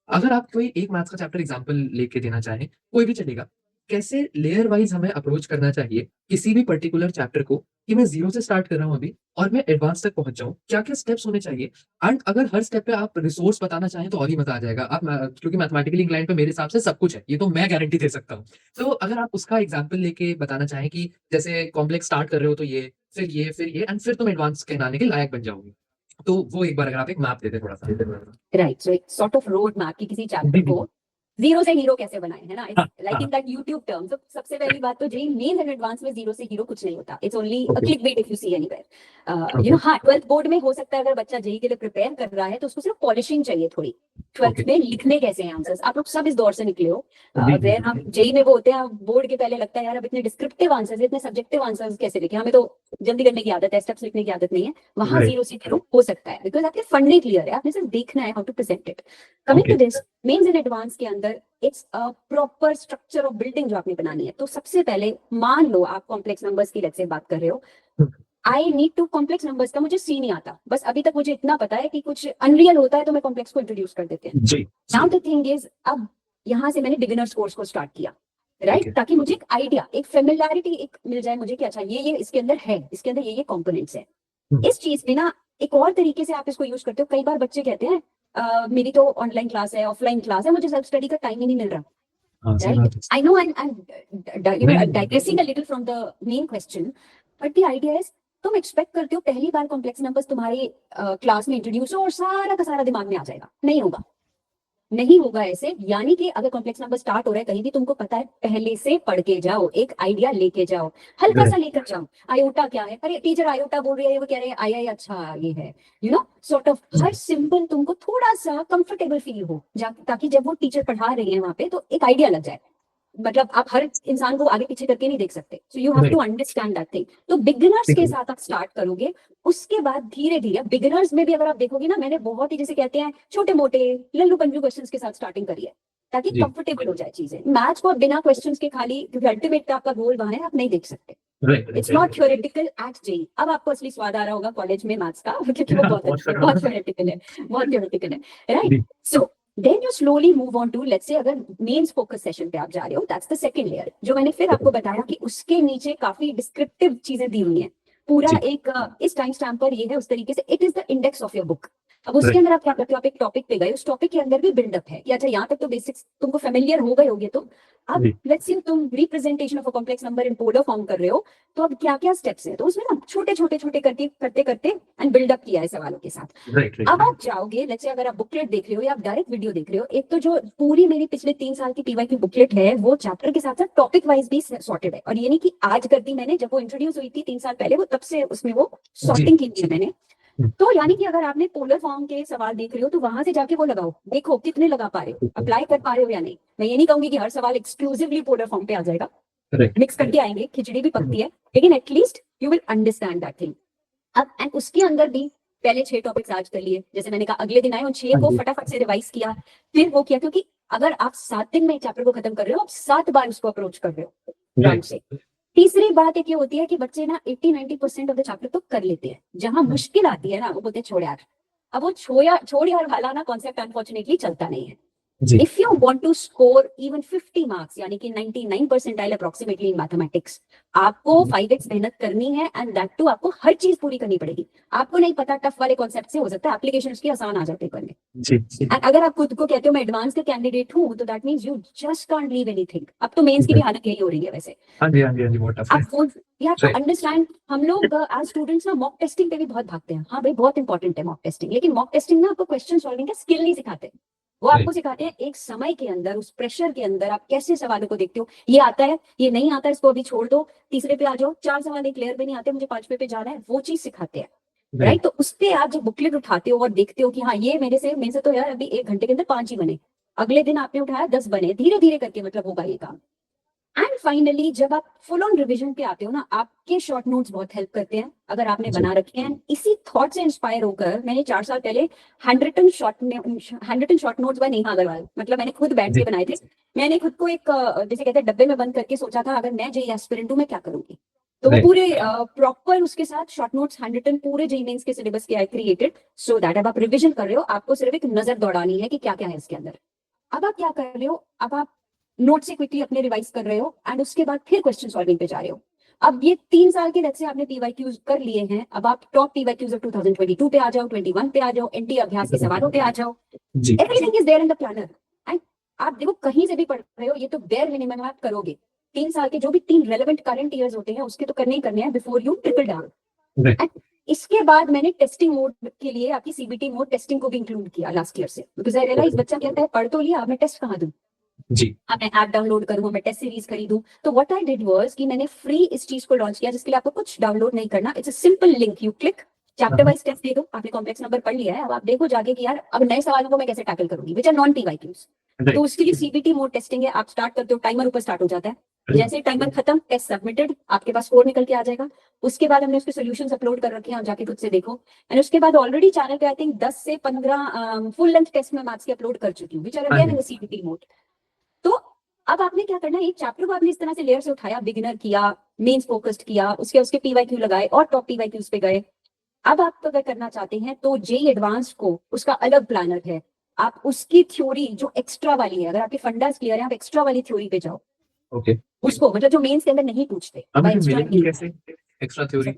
अगर आप कोई एक मैथ्स का चैप्टर एग्जांपल लेके देना चाहें, कोई भी चलेगा। कैसे लेयर वाइज़ हमें अप्रोच करना चाहिए किसी भी पर्टिकुलर चैप्टर को कि मैं ज़ीरो से स्टार्ट कर रहा हूँ अभी और मैं एडवांस तक पहुँच जाऊँ। क्या-क्या स्टेप्स होने चाहिए? एंड अगर हर स्टेप पे आप रिसोर्स बताना चाहें तो और ही मज़ा आ जाएगा। आप क्योंकि मैथमेटिकली इंक्लाइंड पे मेरे हिसाब से सब कुछ है। ये तो मैं गारंटी दे सकता हूँ। तो अगर आप उसका एग्जांपल लेके बताना चाहें कि जैसे कॉम्प्लेक्स स्टार्ट कर रहे हो तो ये, फिर ये एंड फिर तुम एडवांस कहलाने के लायक बन जाओगे। तो वो एक बार अगर आप एक मैप दे दें थोड़ा-सा। राइट, सो एक सॉर्ट ऑफ रोड मैप की किसी चैप्टर जी, जी, को जीरो से हीरो कैसे बनाए, है ना, हाँ, लाइक इन हाँ, दैट यूट्यूब टर्म। तो सबसे पहली बात तो जेई मेंस एंड एडवांस में जीरो से हीरो कुछ नहीं होता, it's only a okay, clickbait if you see anywhere. Okay, हाँ, 12th बोर्ड में हो सकता है अगर बच्चा जेई के लिए प्रिपेयर कर रहा है तो उसको सिर्फ पॉलिशिंग चाहिए थोड़ी। 12th okay. में लिखने कैसे हैं आंसर्स, आप लोग सब इस दौर से निकले हो, जी, जी, वेयर हम जेई में वो होते हैं, बोर्ड के पहले लगता है यार अब इतने डिस्क्रिप्टिव आंसर्स, इतने सब्जेक्टिव आंसर्स कैसे लिखे, हमें तो जल्दी करने की आदत है, स्टेप्स लिखने की आदत नहीं है। वहां राइट, जीरो से हीरो हो सकता है बिकॉज आपके फंडे क्लियर है, आपने सिर्फ देखना है how to present it. Coming okay, to this mains and advance के अंदर it's a proper structure of building जो आपने बनानी है। तो सबसे पहले मान लो आप कॉम्प्लेक्स नंबर्स की लेट्स से बात कर रहे हो, I need to complex numbers का मुझे सी नहीं आता, बस अभी तक मुझे इतना पता है कि कुछ अनरियल होता है तो मैं कॉम्प्लेक्स को इंट्रोड्यूस कर देते हैं। जी, नाउ द थिंग इज, अब यहाँ से मैंने बिगिनर्स कोर्स को स्टार्ट किया, राइट, ओके, ताकि मुझे एक आइडिया, एक फेमिलियरिटी एक मिल जाए मुझे कि अच्छा ये इसके अंदर है, इसके अंदर ये कंपोनेंट्स है। इस चीज में ना एक और तरीके से आप इसको यूज करते हो। कई बार बच्चे कहते हैं मेरी तो ऑनलाइन क्लास है, ऑफलाइन क्लास है, मुझे सेल्फ स्टडी का टाइम ही नहीं मिल रहा, हाँ, सही right? बात है। I know I'm digressing a little from the main question, but the idea is तुम एक्सपेक्ट करते हो पहली बार कॉम्प्लेक्स नंबर्स तुम्हारी क्लास में इंट्रोड्यूस हो और सारा का सारा दिमाग में आ जाएगा, नहीं होगा, नहीं होगा ऐसे। यानी कि अगर कॉम्प्लेक्स नंबर स्टार्ट हो रहा है कहीं भी, तुमको पता है पहले से पढ़ के जाओ, एक आइडिया लेके जाओ, हल्का सा लेकर जाओ। आयोटा क्या है, अरे टीचर आयोटा बोल रही है, वो कह रहे हैं आई, अच्छा ये है, सॉर्ट ऑफ हर सिंबल तुमको थोड़ा सा कंफर्टेबल फील हो, ताकि जब वो टीचर पढ़ा रही है वहां पे तो एक आइडिया लग जाए। मतलब आप हर इंसान को आगे पीछे करके नहीं देख सकते, so you have to understand that thing. तो बिगिनर्स के साथ आप स्टार्ट करोगे, उसके बाद धीरे धीरे बिगिनर्स में भी अगर आप देखोगे ना, मैंने बहुत ही जैसे कहते हैं छोटे मोटे लल्लू पंजू क्वेश्चंस के साथ स्टार्टिंग करी है, ताकि जी, कंफर्टेबल हो जाए चीजें। मैथ्स को बिना क्वेश्चंस के खाली, क्योंकि अल्टीमेट आपका गोल वहां है, आप नहीं देख सकते। Right, it's not theoretical at JEE. अब आपको असली स्वाद आ रहा होगा कॉलेज में मैथ्स का, क्योंकि वो बहुत अच्छा है, बहुत थ्योरेटिकल है, बहुत थ्योरेटिकल है, राइट। जी, so then you slowly move on to, let's say अगर मेंस फोकस सेशन पे आप जा रहे हो, दैट्स द सेकंड लेयर, जो मैंने फिर आपको बताया कि उसके नीचे काफी डिस्क्रिप्टिव चीजें दी हुई हैं। पूरा जी, एक इस टाइम स्टैम्प पर ये है, उस तरीके से it is the index of your book. अब उसके राइट, अंदर आप क्या करते हो, आप एक टॉपिक पे गए, उस टॉपिक के अंदर भी बिल्डअप है कि अच्छा यहाँ तक तो बेसिक्स तुमको फेमिलियर हो गए होगे, तो अब जी, लेट्स सी तुम representation of a complex number in polar form कर रहे हो, तो अब क्या क्या स्टेप्स हैं, तो उसमें ना छोटे छोटे छोटे करके करते करते एंड बिल्डअप किया है सवालों के साथ। राइट, राइट, अब आप जाओगे, लेट्स से अगर आप बुकलेट देख रहे हो या आप डायरेक्ट वीडियो देख रहे हो, एक तो जो पूरी मेरी पिछले 3 साल की पीवाई की बुकलेट है, वो चैप्टर के साथ साथ टॉपिक वाइज भी सॉर्टेड है। और ये नहीं कि आज कर दी मैंने, जब वो इंट्रोड्यूस हुई थी 3 साल पहले, वो तब से उसमें वो जी, सॉर्टिंग की है मैंने। हम्म, तो यानी कि अगर आपने पोलर फॉर्म के सवाल देख रहे हो, तो वहां से जाके वो लगाओ, देखो कितने लगा पा रहे हो, अप्लाई कर पा रहे हो या नहीं। मैं ये नहीं कहूंगी कि हर सवाल एक्सक्लूसिवली पोलर फॉर्म पे आ जाएगा, राइट, मिक्स करके आएंगे, खिचड़ी भी पकती है, लेकिन at least you will understand that thing. अब एंड उसके अंदर भी पहले 6 टॉपिक्स आज कर लिए, जैसे मैंने कहा अगले दिन आए उन 6 हाँ को जी, फटाफट से रिवाइज किया, फिर वो किया, क्योंकि अगर आप 7 दिन में चैप्टर को खत्म कर रहे हो, आप 7 बार उसको अप्रोच कर रहे हो राउंड राइट, से। तीसरी बात एक ये होती है कि बच्चे ना 80-90% ऑफ द चैप्टर तो कर लेते हैं, जहां मुश्किल आती है ना वो बोलते हैं छोड़ यार। अब वो छोड़ यार वाला ना कॉन्सेप्ट अनफॉर्चुनेटली चलता नहीं है, जी If you want to score even 50 marks, यानी कि 99 percentile approximately in mathematics, आपको 5x मेहनत करनी है एंड दैट टू आपको हर चीज पूरी करनी पड़ेगी. आपको नहीं पता टफ वाले कॉन्सेप्ट से हो सकता है एप्लीकेशन उसकी आसान आ जाते करने. जी एंड अगर आप खुद को कहते हो मैं एडवांस का कैंडिडेट हूँ तो that means you just can't leave anything. अब तो मेंस की भी हालत यही हो रही है वैसे. हाँ जी हाँ जी हाँ जी बहुत टफ है. आप वो you have to Right. Understand. हम लोग एज स्टूडेंट्स ना मॉक टेस्टिंग पे भी बहुत भागते हैं. हाँ भाई बहुत इंपॉर्टेंट है मॉक टेस्टिंग, लेकिन मॉक टेस्टिंग ना आपको क्वेश्चन सॉल्विंग का स्किल नहीं सिखाते. वो आपको Right. सिखाते हैं एक समय के अंदर उस प्रेशर के अंदर आप कैसे सवालों को देखते हो. ये आता है, ये नहीं आता, इसको अभी छोड़ दो, तीसरे पे आ जाओ, 4 सवाल एक क्लियर पे नहीं आते, मुझे 5वें पे जाना है, वो चीज सिखाते हैं. Right. राइट. तो उस पे आप जब बुकलेट उठाते हो और देखते हो कि हाँ ये मेरे से तो यार अभी 1 घंटे के अंदर 5 ही बने, अगले दिन आपने उठाया 10 बने, धीरे धीरे करके मतलब होगा ये काम. एंड फाइनली जब आप फुल ऑन रिवीजन पे आते हो ना, आपके शॉर्ट नोट्स बहुत हेल्प करते हैं अगर आपने जी. बना रखे हैं. इसी थॉट से इंस्पायर होकर मैंने 4 साल पहले 100 short notes by Neha Agarwal, मतलब मैंने खुद बैठ के जी. बनाए थे. मैंने खुद को एक जैसे कहते हैं डब्बे में बंद करके सोचा था अगर मैं जेई एस्पिरेंट हूं मैं क्या करूंगी. तो वो Right. पूरे प्रॉपर उसके साथ शॉर्ट नोट्स 100 पूरे जेई मेंस के सिलेबस के आई क्रिएटेड सो दैट अब आप रिवीजन कर रहे हो, आपको सिर्फ एक नजर दौड़ानी है कि क्या क्या है इसके अंदर. अब आप क्या कर रहे हो, अब आप नोट से क्विकली अपने रिवाइज कर रहे हो एंड उसके बाद फिर क्वेश्चन सॉल्विंग पे जा रहे हो. अब ये 3 साल के लेट्स से आपने पीवाईक्यूज कर लिए हैं, अब आप टॉप पीवाईक्यूज ऑफ 2022 पे आ जाओ, 21 पे आ जाओ, एनटी अभ्यास के सवालों पे आ जाओ. जी. Everything is there in the planner. And आप देखो कहीं से भी पढ़ रहे हो, ये तो बेयर मिनिमम आप करोगे. 3 साल के जो भी 3 रेलेवेंट करंट ईयर्स होते हैं उसके तो करने ही करने हैं before you trickle down. Right. And इसके बाद मैंने टेस्टिंग मोड के लिए आपकी सीबीटी मोड टेस्टिंग को भी इंक्लूड किया लास्ट ईयर से, बिकॉज आई रियलाइज बच्चा कहता है पढ़ तो लिया, अब मैं टेस्ट कहाँ दूं. जी. अब मैं ऐप डाउनलोड करूँ, मैं टेस्ट सीरीज खरीदूं. तो व्हाट आई डिड वाज कि मैंने फ्री इस चीज को लॉन्च किया जिसके लिए आपको कुछ डाउनलोड नहीं करना. It's a simple link, you click, chapter wise test दे दो. आपने कॉम्प्लेक्स नंबर पढ़ लिया है, अब आप देखो जाके कि यार अब नए सवालों को मैं कैसे टैकल करूंगी which are non PYQs. Right. तो उसके लिए सीबीटी मोड टेस्टिंग है. आप स्टार्ट करते हो, टाइमर ऊपर स्टार्ट हो जाता है, जैसे टाइमर खत्म टेस्ट सबमिटेड, आपके पास स्कोर निकल के आ जाएगा. उसके बाद हमने उसके सॉल्यूशंस अपलोड कर रखे हैं, आप जाके खुद से देखो. एंड उसके बाद ऑलरेडी चैनल पे आई थिंक 10 से 15 फुल लेंथ टेस्ट में मैथ्स के अपलोड कर चुकी हूँ which are again in the CBT mode. तो अब आपने क्या करना है, एक चैप्टर को आपने इस तरह से लेयर से उठाया, बिगिनर किया, मेंस फोकस्ड किया, उसके पीवाईक्यू लगाए और टॉप पीवाईक्यूज पे गए. अब आप अगर करना चाहते हैं तो जेई एडवांस को उसका अलग प्लानर है. आप उसकी थ्योरी जो एक्स्ट्रा वाली है, अगर आपके फंडास क्लियर है आप एक्स्ट्रा वाली थ्योरी पे जाओ. Okay. उसको मतलब जो मेंस के अंदर नहीं पूछते अब वह मुझे एक्स्ट्रा मिलेगी कैसे एक्स्ट्रा थ्योरी? ये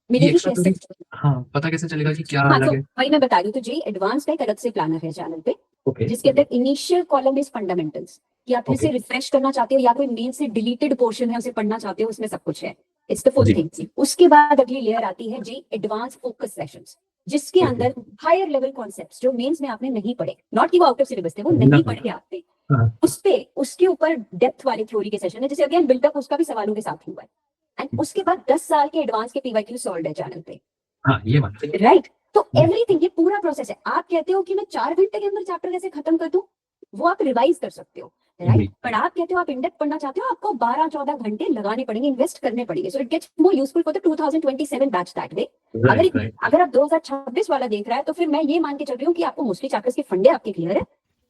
मिलेगी एक्स्ट्रा कैसे. थ्योरी हाँ पता कैसे चलेगा कि क्या हाँ अलग तो है? वही मैं बता रही हूँ. तो जेई एडवांस का एक अलग से प्लानर है चैनल पे Okay. जिसके अंदर इनिशियल कॉलम इज फंडामेंटल्स, कि आप फिर से Okay. रिफ्रेश करना चाहते हो या कोई मेन से डिलीटेड पोर्शन है उसे पढ़ना चाहते हो, उसमें सब कुछ है. इट्स द फुल जी. थिंग. उसके बाद अगली लेयर आती है जी एडवांस फोकस सेशंस, जिसके Okay. अंदर हायर लेवल कॉन्सेप्ट्स जो मेंस में आपने नहीं पढ़े, नॉट कि वो आउट ऑफ सिलेबस थे, वो ना. नहीं पढ़े आपने, हाँ. उस पे उसके ऊपर डेप्थ वाले थ्योरी के सेशन है, जैसे अगेन बिल्डअप उसका भी सवालों के साथ हुआ है. एंड उसके बाद 10 साल के एडवांस के पीवाईक्यू सॉल्व है चैनल पे. हाँ ये बात है. राइट. तो एवरीथिंग ये पूरा प्रोसेस है. आप कहते हो कि मैं 4 घंटे के अंदर चैप्टर कैसे खत्म कर दूं, वो आप रिवाइज कर सकते हो. राइट. जी. पर आप कहते हो आप इंडेप्थ पढ़ना चाहते हो, आपको 12-14 घंटे लगाने पड़ेंगे, इन्वेस्ट करने पड़ेंगे. So it gets more useful for the 2027 batch that way. Right. Right. अगर आप 2026 वाला देख रहा है तो फिर मैं ये मान के चल रही हूँ कि आपको मोस्टली चैप्टर्स के फंडे आपके क्लियर है.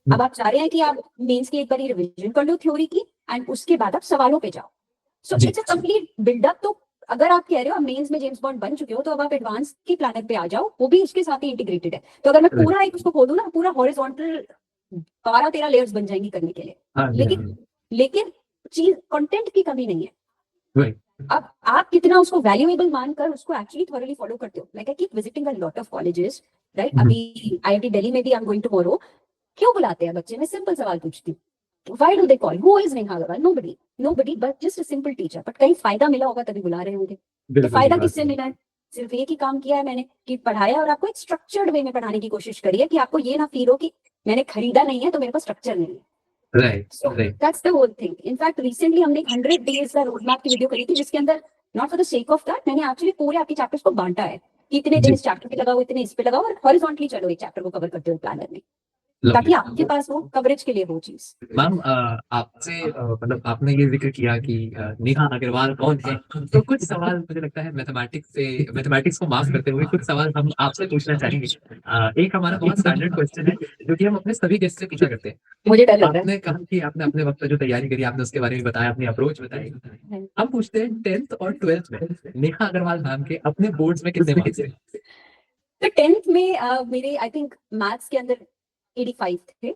अब आप चाह रहे हैं कि आप मेंस की एक बार रिवीजन कर लो थ्योरी की एंड उसके बाद आप सवालों पे जाओ. सो जी. It's a complete buildup. तो अगर आप कह रहे हो आप मेंस में जेम्स बॉन्ड बन चुके हो तो अब आप एडवांस की प्लानर पे आ जाओ, वो भी उसके साथ ही इंटीग्रेटेड है. तो अगर मैं Right. पूरा एक उसको खोल दूं ना, पूरा हॉरिजॉन्टल 12-13 लेयर्स बन जाएंगी करने के लिए. हाँ जी. लेकिन चीज कंटेंट की कमी नहीं है. Right. अब आप कितना उसको वैल्यूएबल मानकर उसको एक्चुअली थॉरली फॉलो करते हो. Like I keep visiting a lot of colleges. Right. अभी आईआईटी दिल्ली में भी आई एम गोइंग टुमारो. क्यों बुलाते हैं बच्चे, मैं सिंपल सवाल पूछती हूँ, why do they call, who is Neha Agarwal, nobody but just a simple teacher. But कहीं फायदा मिला होगा तभी बुला रहे होंगे. तो बिल्कुल फायदा ये बात किससे है. मिला है, सिर्फ एक ही काम किया है मैंने कि पढ़ाया और आपको एक स्ट्रक्चर्ड वे में पढ़ाने की कोशिश करी है कि आपको ये ना फील हो कि मैंने खरीदा नहीं है तो मेरे पास स्ट्रक्चर नहीं है. Right. So Right. that's the whole thing. In fact, recently हमने 100 days का रोड मैप की वीडियो करी थी जिसके अंदर not for the sake of that मैंने एक्चुअली पूरे आपके चैप्टर्स को बांटा है कि इतने दिन जी. इस चैप्टर पे लगाओ, इतने इस पे लगाओ और हॉरिजॉन्टली चलो एक चैप्टर को कवर करते हो प्लानर में, Lovely. ताकि आपके पास वो कवरेज के लिए वो चीज. मैम आपसे मतलब आपने ये जिक्र किया कि नेहा अग्रवाल कौन है, तो कुछ सवाल मुझे लगता है मैथमेटिक्स को माफ करते हुए कुछ सवाल हम आपसे पूछना चाहेंगे. एक हमारा बहुत स्टैंडर्ड क्वेश्चन है जो कि हम अपने सभी गेस्ट से पूछा करते हैं. मुझे डर लग रहा है. आपने कहा कि आपने अपने वक्त पे जो तैयारी करी आपने उसके बारे में बताया, अपनी अप्रोच बताई. हम पूछते हैं 10th और 12th में नेहा अग्रवाल मैम के अपने बोर्ड्स में कितने मार्क्स थे? तो 10th में मेरे आई थिंक मैथ्स के अंदर 85 थे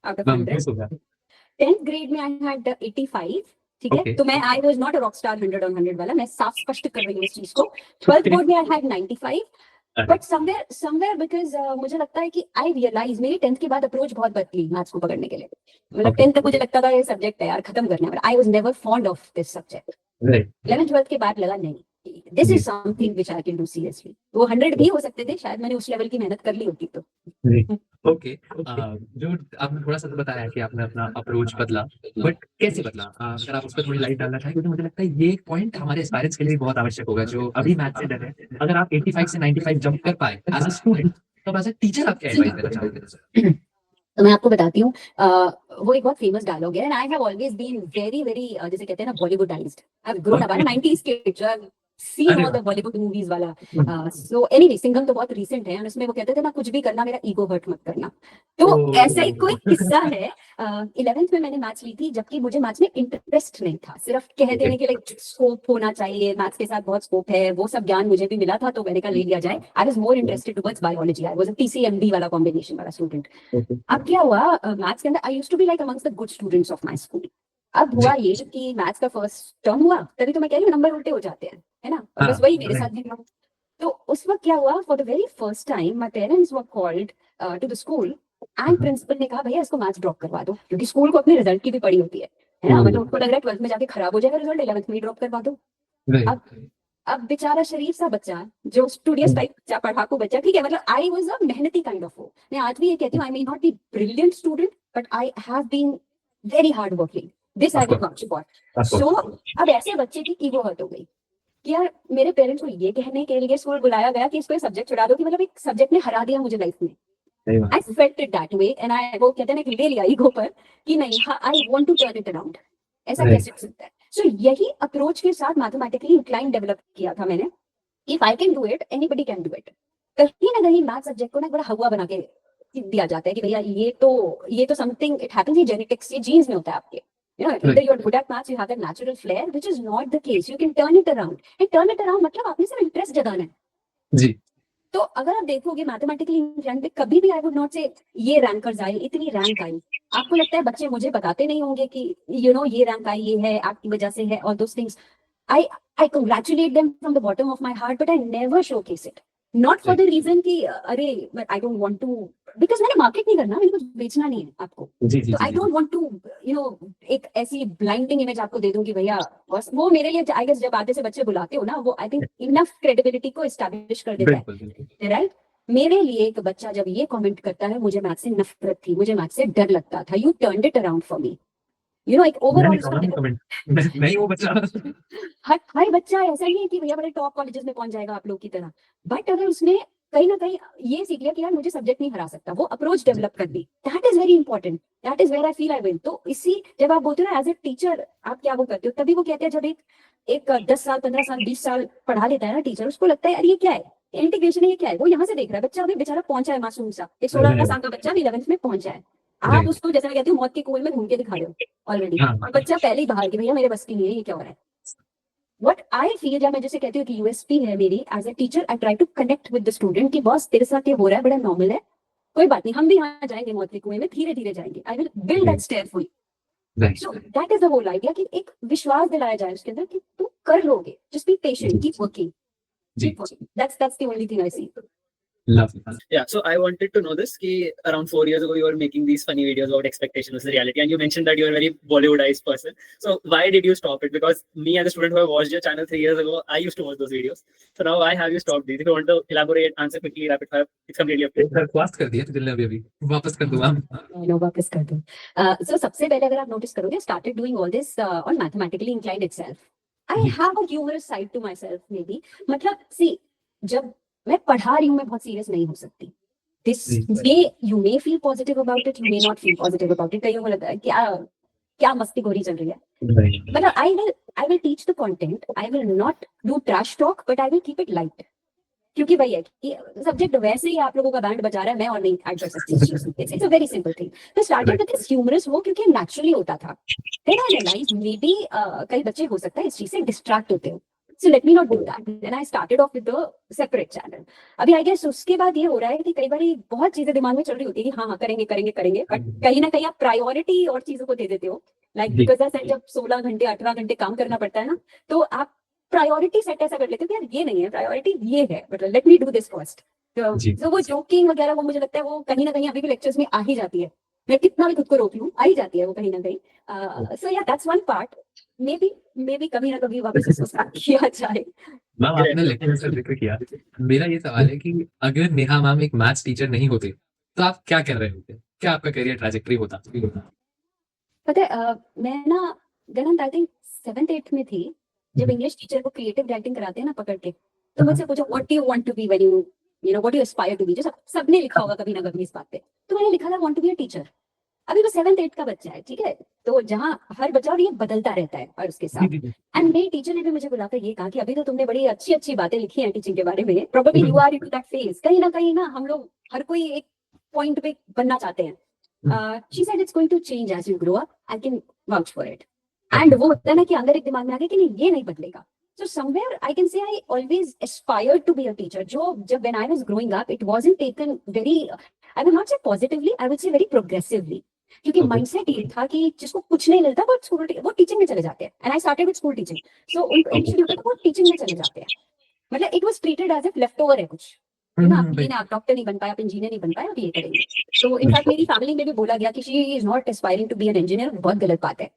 आउट ऑफ बम 100। हो गया। 10th ग्रेड में आई हैड 85, ठीक है। Okay. तो मैं I was not a rock star 100 on 100 वाला, मैं साफ स्पष्ट कर रही हूँ इस चीज को। 12th बोर्ड में I had 95, but somewhere because मुझे लगता है कि आई रियलाइज मेरी 10th के बाद अप्रोच बहुत बदली मैथ्स को पकड़ने के लिए। मतलब Okay. 10th तक मुझे लगता था ये सब्जेक्ट है यार, खत्म करना है, I was never fond of this subject. Right. 11th 12th के बाद लगा नहीं, दिस जी। Is something which I can do seriously. वो 100 भी हो सकते थे शायद, मैंने उस लेवल की मेहनत कर ली होती तो। ओके। जो आपने थोड़ा सा तो बताया कि आपने अपना अप्रोच बदला, बट कैसे बदला? अगर आप उस पर थोड़ी लाइट डालना चाहें, क्योंकि मुझे लगता है ये एक पॉइंट हमारे एस्पायरेंट्स के लिए बहुत आवश्यक होगा, जो अभी मैथ से डर है। अगर आप 85 से 95 जंप कर पाए एज अ स्टूडेंट, तो एज अ टीचर आप क्या एडवाइस देना चाहोगे? तो मैं आपको बताती हूँ, वो एक बहुत फेमस डायलॉग है, and I have always been very very जैसे कहते हैं ना Bollywoodised. I have grown up, I am 90s kid, जो आई सीन अरे ऑल द बॉलीवुड मूवीज वाला। सो एनीवे सिंघम तो बहुत रीसेंट है, और उसमें वो कहते थे ना, कुछ भी करना मेरा ईगो हर्ट मत करना। तो ओह। ऐसा ही कोई किस्सा है। 11th में मैंने मैथ्स ली थी, जबकि मुझे मैथ्स में इंटरेस्ट नहीं था, सिर्फ कह देने के लिए स्कोप होना चाहिए, मैथ्स के साथ बहुत स्कोप है, वो सब ज्ञान मुझे भी मिला था, तो मैंने कहा ले लिया जाए। I was more interested towards biology, I was a PCMB वाला कॉम्बिनेशन वाला स्टूडेंट। अब क्या हुआ, मैथ्स के अंदर I used to be like amongst the good students of my school. अब हुआ ये कि मैथ्स का फर्स्ट टर्म हुआ, तभी तो मैं कह रही हूँ नंबर उल्टे हो जाते हैं, है ना, और बस हाँ, वही मेरे right. साथ भी हुआ। तो उस वक्त क्या हुआ, for the very first time my parents were called to the school, and principal ने कहा भैया इसको मैथ्स ड्रॉप करवा दो, क्योंकि स्कूल को अपने रिजल्ट की भी पड़ी होती है ना, मतलब उनको लग रहा है 12th में जाके खराब हो जाएगा रिजल्ट, 11th में ही ड्रॉप करवा दो। Right. अब बेचारा शरीफ सा बच्चा, जो स्टूडियस टाइप बच्चा, पढ़ाकू बच्चा, ठीक है, मतलब आई वाज अ मेहनती काइंड ऑफ वो। मैं आज भी ये कहती हूँ, I may not be brilliant student, but I have been very hard working, this I Of will course. Vouch for. Of course. So अब ऐसे बच्चे की ईगो हर्ट हो गई कि यार मेरे पेरेंट्स को ये कहने के लिए स्कूल बुलाया गया कि इसको ये सब्जेक्ट छुड़ा दो, कि मतलब एक सब्जेक्ट ने हरा दिया मुझे लाइफ में। सही बात। I felt it that way, and I, वो कहते हैं ना कि ले लिया ईगो पर कि नहीं, I want to turn it around, ऐसा Right. कैसे हो सकता है। सो यही अप्रोच के साथ मैथमेटिकली इंक्लाइन डेवलप किया था मैंने, if I can do it anybody can do it. कहीं ना कहीं मैथ सब्जेक्ट को ना बड़ा हवा बना के दिया जाता है कि भैया ये तो समथिंग, इट हैपेंस, ये जेनेटिक्स, ये जीन्स में होता है आपके, you know, either you're good at maths, you have that natural flair, which is not the case. You can turn it around, and turn it around मतलब आपने सिर्फ interest जगाना है। जी। तो अगर आप देखोगे मैथमेटिकली इंक्लाइंड पे, कभी भी आई वुड नॉट से ये रैंकर्स आए, इतनी रैंक आई। आपको लगता है बच्चे मुझे बताते नहीं होंगे कि यू नो ये रैंक आई, ये है आपकी वजह से है, और those things. I congratulate them from the bottom of my heart, but I never showcase it. Not for the reason कि अरे but I don't want to, because मैंने मार्केट नहीं करना, मैंने कुछ बेचना नहीं है आपको। जी जी तो I don't want to you know एक ऐसी ब्लाइंडिंग इमेज आपको दे दूं कि भैया बस, वो मेरे लिए आई गेस जब आगे से बच्चे बुलाते हो ना, वो आई थिंक इनफ क्रेडिबिलिटी को एस्टैब्लिश कर देता बिल्कुल बिल्कुल। है, राइट। मेरे लिए एक बच्चा जब ये कमेंट करता है, मुझे मैथ से नफरत थी, मुझे मैथ से डर लगता था, you turned it around for me, you know, एक ओवरऑल नहीं वो बच्चा। हर बच्चा ऐसा नहीं है कि भैया बड़े टॉप कॉलेजेस में पहुंच जाएगा आप लोग की तरह, बट अगर उसने कहीं ना कहीं ये सीख लिया कि यार मुझे सब्जेक्ट नहीं हरा सकता, वो अप्रोच डेवलप कर दी, that is very important, that is where I feel I win. तो इसी, जब आप बोलते हो ना एज ए टीचर आप क्या वो करते हो, तभी वो कहते हैं जब एक 10 साल 15 साल 20 साल पढ़ा लेता है ना टीचर, उसको लगता है यार ये क्या है, इंटीग्रेशन है, ये क्या है। वो यहाँ से देख रहा है, बच्चा अभी बेचारा पहुंचा है मासूम सा, एक 16 साल का बच्चा भी 11th में पहुंचा है, आप उसको जैसे मैं कहती हूँ मौत के कुएं में घूम के दिखा रहे हो ऑलरेडी, और बच्चा पहले ही बाहर कि भैया मेरे बस की नहीं है, ये क्या हो रहा है। What I feel, जब मैं जैसे कहती हूँ कि यूएसपी है मेरी as a teacher, I try to connect with the student कि बॉस तेरे साथ ये हो रहा है, बड़ा नॉर्मल है, कोई बात नहीं, हम भी यहाँ जाएंगे मौत के कुएं में, धीरे धीरे जाएंगे, I will build that stair for you. So that is the whole idea कि एक विश्वास दिलाया जाए उसके अंदर कि तू कर लोगे, just be patient, keep working, that's the only thing I see. Lovely. Yeah, so I wanted to know this ki around 4 years ago you were making these funny videos about expectation versus reality, and you mentioned that you are a very Bollywoodized person. So why did you stop it? Because me as a student who have watched your channel 3 years ago, I used to watch those videos. So now why have you stopped these? If you want to elaborate, answer quickly, rapid fire, it's completely up to you. दरख्वास्त कर दिया तो दिल ने अभी वापस कर दूंगा। नो वापस कर दूं। So सबसे पहले अगर आप नोटिस करोगे, started doing all this on mathematically inclined itself. I have a humorous side to myself maybe. मतलब see, जब मैं पढ़ा रही हूँ मैं बहुत सीरियस नहीं हो सकती। This may you may feel positive about it, you may not feel positive about it. कईयों को लगता है क्या मस्तीखोरी चल रही है। मतलब I will teach the content. I will not do trash talk, but I will keep it light. क्योंकि भाई है कि सब्जेक्ट वैसे ही आप लोगों का बैंड बजा रहा है, मैं और नहीं ऐड कर सकती इस चीज में। It's a very simple thing. तो स्टार्टिंग विद दिस ह्यूमरस वो क्योंकि नेचुरली होता था। Then I realise maybe कई बच्चे हो सकता है इस चीज से डिस्ट्रैक्ट होते हो। So let me not do that. Then I started off with the separate channel. अभी I guess उसके बाद ये हो रहा है कि कई बार बहुत चीजें दिमाग में चल रही होती है कि हाँ हाँ करेंगे करेंगे करेंगे, बट कहीं ना कहीं आप प्रायोरिटी और चीजों को दे देते हो. Like ji. बिकॉज जब 16 घंटे 18 घंटे काम करना पड़ता है ना, तो आप प्रायोरिटी सेट ऐसा कर लेते हो कि यार ये नहीं है प्रायोरिटी, ये है, but let me do this first. जी। तो वो जोकिंग वगैरह वो मुझे लगता है वो कहीं ना कहीं अभी भी लेक्चर्स में आ ही जाती है. मैं कितना भी खुद को रोक लूं आ ही जाती है वो कहीं ना कहीं. सो या that's one part. May be कभी ना कभी वापस इसको स्टार्ट किया जाए. मैम आपने लेक्चर का जिक्र किया, मेरा ये सवाल है कि अगर नेहा मैम एक मैथ्स टीचर नहीं होते तो आप क्या कर रहे होते, क्या आपका करियर ट्रैजेक्टरी होता? पता है मैं ना गलत आई थिंक 7th 8th में थी, जब इंग्लिश टीचर को क्रिएटिव राइटिंग कराते हैं ना पकड़ के, तो मुझसे पूछो what do you want to be when you know what you aspire to be, जो सबने लिखा होगा कभी ना कभी इस बात पे, तो मैंने लिखा था want to be a teacher. अभी वो 7th 8th का बच्चा है, ठीक है, तो जहाँ हर बच्चा और ये बदलता रहता है और उसके साथ. एंड मेरी टीचर ने भी मुझे बुलाकर ये कहा कि अभी तो तुमने बड़ी अच्छी अच्छी बातें लिखी हैं टीचिंग के बारे में, probably you are into that phase. कहीं ना हम लोग हर कोई एक पॉइंट पे बनना चाहते हैं. She said it's going to change as you grow up, I can vouch for it. And वो होता है ना कि अंदर एक दिमाग में आ गया कि नहीं ये नहीं बदलेगा. So somewhere I can say I always aspired to be a teacher. जब when I was growing up, it wasn't taken very, I will not say positively, I would say very progressively. क्योंकि mindset ये था कि जिसको कुछ नहीं मिलता वो टीचिंग में चले जाते हैं. And I started with school teaching, so उनको इनिशियली होता था वो टीचिंग में चले जाते हैं. मतलब it was treated as if left over है कुछ, है ना, आप डॉक्टर नहीं बन पाए, आप इंजीनियर नहीं बन पाए, आप ये करेंगे. तो इनफैक्ट मेरी फैमिली में भी बोला गया कि she is not aspiring to be an engineer. बहुत गलत बात है.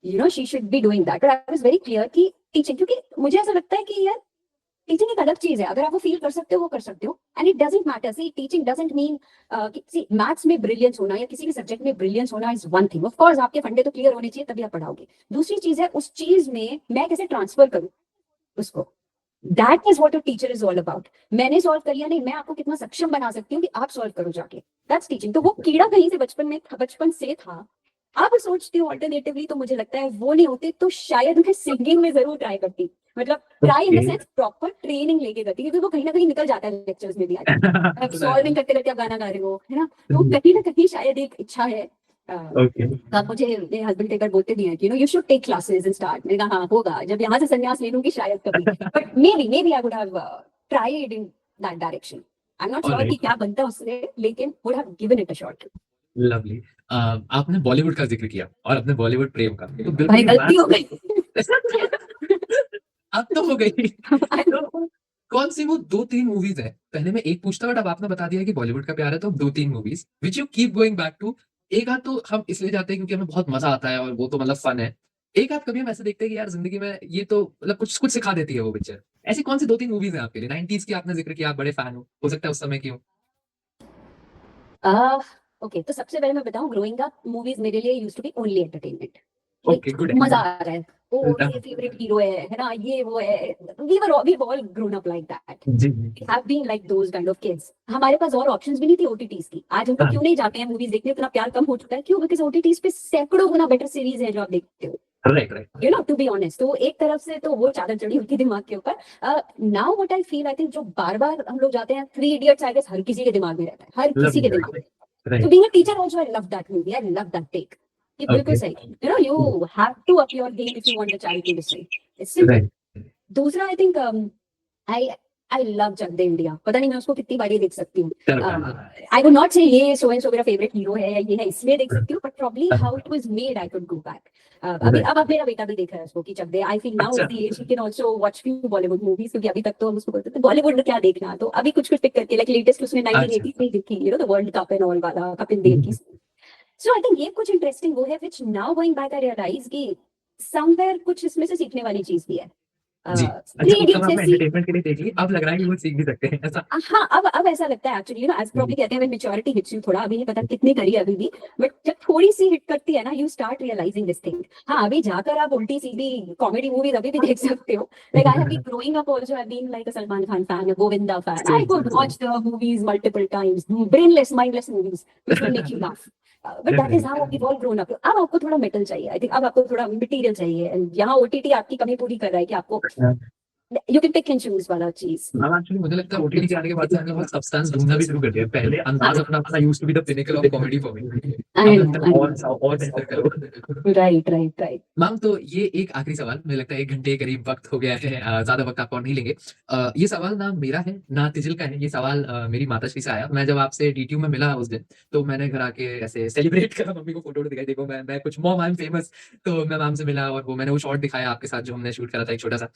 You know she should be doing that. But I was very clear कि टीचिंग, क्योंकि मुझे ऐसा लगता है कि यार टीचिंग एक अलग चीज है. अगर आप वो फील कर सकते हो वो कर सकते हो. And it doesn't matter. See teaching doesn't mean see maths में ब्रिलियंस होना या किसी भी सब्जेक्ट में ब्रिलियंस होना is one thing. Of course आपके फंडे तो क्लियर होने चाहिए तभी आप पढ़ाओगे. दूसरी चीज है उस चीज में मैं कैसे ट्रांसफर करूं उसको. That is what a teacher is all about. मैंने सॉल्व कर लिया नहीं, मैं आपको कितना सक्षम बना सकती हूँ कि आप सॉल्व करो जाके. That's teaching. तो वो कीड़ा कहीं से बचपन से था. अब सोचती हूँ ऑल्टरनेटिवली, तो मुझे लगता है वो नहीं होते तो शायद मैं सिंगिंग में जरूर ट्राई करती. मतलब try in the sense proper training लेके करती, क्योंकि वो कहीं ना कहीं निकल जाता है लेक्चर्स में भी. आप सॉल्विंग करते करते आप गाना गा रहे हो, है ना, तो कहीं ना कहीं शायद एक इच्छा है. आप मुझे मेरे हस्बैंड कई बार बोलते भी हैं कि you should take classes and start. मैंने कहा हाँ होगा, जब यहाँ से संन्यास ले लूंगी शायद कभी. But maybe I would have tried in that direction. I am not sure कि क्या बनता है उससे, लेकिन would have given it a shot. Lovely. आपने बॉलीवुड का जिक्र किया और अपने बॉलीवुड प्रेम का, तो भाई गलती हो गई. अब तो हो गई. तो कौन सी वो 2-3 मूवीज है, पहले मैं एक पूछता बट अब आपने बता दिया कि बॉलीवुड का प्यार है, तो 2-3 movies which you keep going back to. एक आध तो हम इसलिए जाते हैं क्योंकि हमें बहुत मजा आता है और वो तो मतलब फन है. एक आध कभी हम ऐसे देखते हैं कि यार जिंदगी में ये तो मतलब कुछ कुछ सिखा देती है वो पिक्चर. ऐसी कौन सी 2-3 मूवीज है आपके लिए? 90s की आपने जिक्र किया, आप बड़े फैन हो सकता है उस समय की हो. ओके, तो सबसे पहले मैं बताऊं, ग्रोइंग अप मूवीज मेरे लिए used to be only entertainment. Okay, good. मजा आ रहा है, ओ ये फेवरेट हीरो है ना, ये वो है. We all grown up like that. जी. Have been like those kind of kids. हमारे पास और ऑप्शंस भी नहीं थी ओटीटीज की. आज हम लोग क्यों नहीं जाते हैं मूवीज देखने, इतना प्यार कम हो चुका है. क्यों? बिकॉज़ ओटीटीज पे सैकड़ों गुना बेटर सीरीज है जो आप देखते हो. Right. You know, to be honest, तो एक तरफ से तो वो चादर चढ़ी हुई थी दिमाग के ऊपर. Now what I feel, I think जो बार बार हम लोग जाते हैं, 3 इडियट्स आई गेस हर किसी के दिमाग में रहता है, हर किसी के दिमाग में. Right. So being a teacher also, I love that movie. I love that take. ये बिल्कुल सही. You know, you have to up your game if you want the child to listen. It's simple. Right. दूसरा, I think I love Chak De India. पता नहीं मैं उसको कितनी बार देख सकती हूँ. I would not say ये so and so मेरा favorite hero है या ये है इसलिए देख सकती हूँ, but probably how it was made I could go back. अब मेरा बेटा भी देख रहा है उसको कि चक दे. I feel now at the age he can also watch few Bollywood movies, क्योंकि अभी तक तो हम उसको बोलते थे बॉलीवुड में क्या देखना, तो अभी कुछ पिक करके लाइक लेटेस्ट उसने 1980 में देखी, you know, the World Cup and all वाला, कपिल देव की. So I think ये कुछ इंटरेस्टिंग वो है, which now going back I realize कि somewhere कुछ इसमें से सीखने वाली चीज भी है. जी. अच्छा, तो आपने एंटरटेनमेंट के लिए देख ली, अब लग रहा है कि वो सीख भी सकते हैं ऐसा. हाँ, अब ऐसा लगता है actually, you know, as probably कहते हैं, मैच्योरिटी हिट्स यू. थोड़ा अभी नहीं पता कितनी करी है अभी भी, बट जब थोड़ी सी हिट करती है ना, you start realising this thing. हाँ, अभी जाकर आप उल्टी सीधी कॉमेडी मूवीज अभी भी देख सकते हो. Like I have been growing up also, I have been like a Salman Khan fan, a Govinda fan. I could watch the movies multiple times, brainless mindless movies which will make you laugh. But that is how we all grown up. अब आपको थोड़ा metal चाहिए, I think अब आपको थोड़ा material चाहिए, and यहाँ OTT आपकी कमी पूरी कर रहा है कि आपको you can pick and choose वाला चीज. अब एक्चुअली मुझे लगता है ओटीटी के आने के बाद से हमने बहुत सब्सटेंस ढूंढना भी शुरू कर दिया. पहले Andaz Apna Apna used to be the pinnacle of comedy for me. I know. और बेहतर करो. Right. मैम, तो ये एक आखिरी सवाल, मुझे लगता है 1 घंटे के करीब वक्त हो गया है. ज्यादा वक्त आपको और नहीं लेंगे. ये सवाल ना मेरा है ना तिजिल का है. ये सवाल मेरी माताश्री से आया. मैं जब आपसे डीटीयू में मिला उस दिन, तो मैंने घर आके ऐसे सेलिब्रेट करा, मम्मी को फोटो दिखाई, देखो मैं कुछ मॉम आई एम फेमस. तो मैं मैम से मिला और मैंने वो शॉट दिखाया आपके साथ जो हमने शूट करा था एक छोटा सा.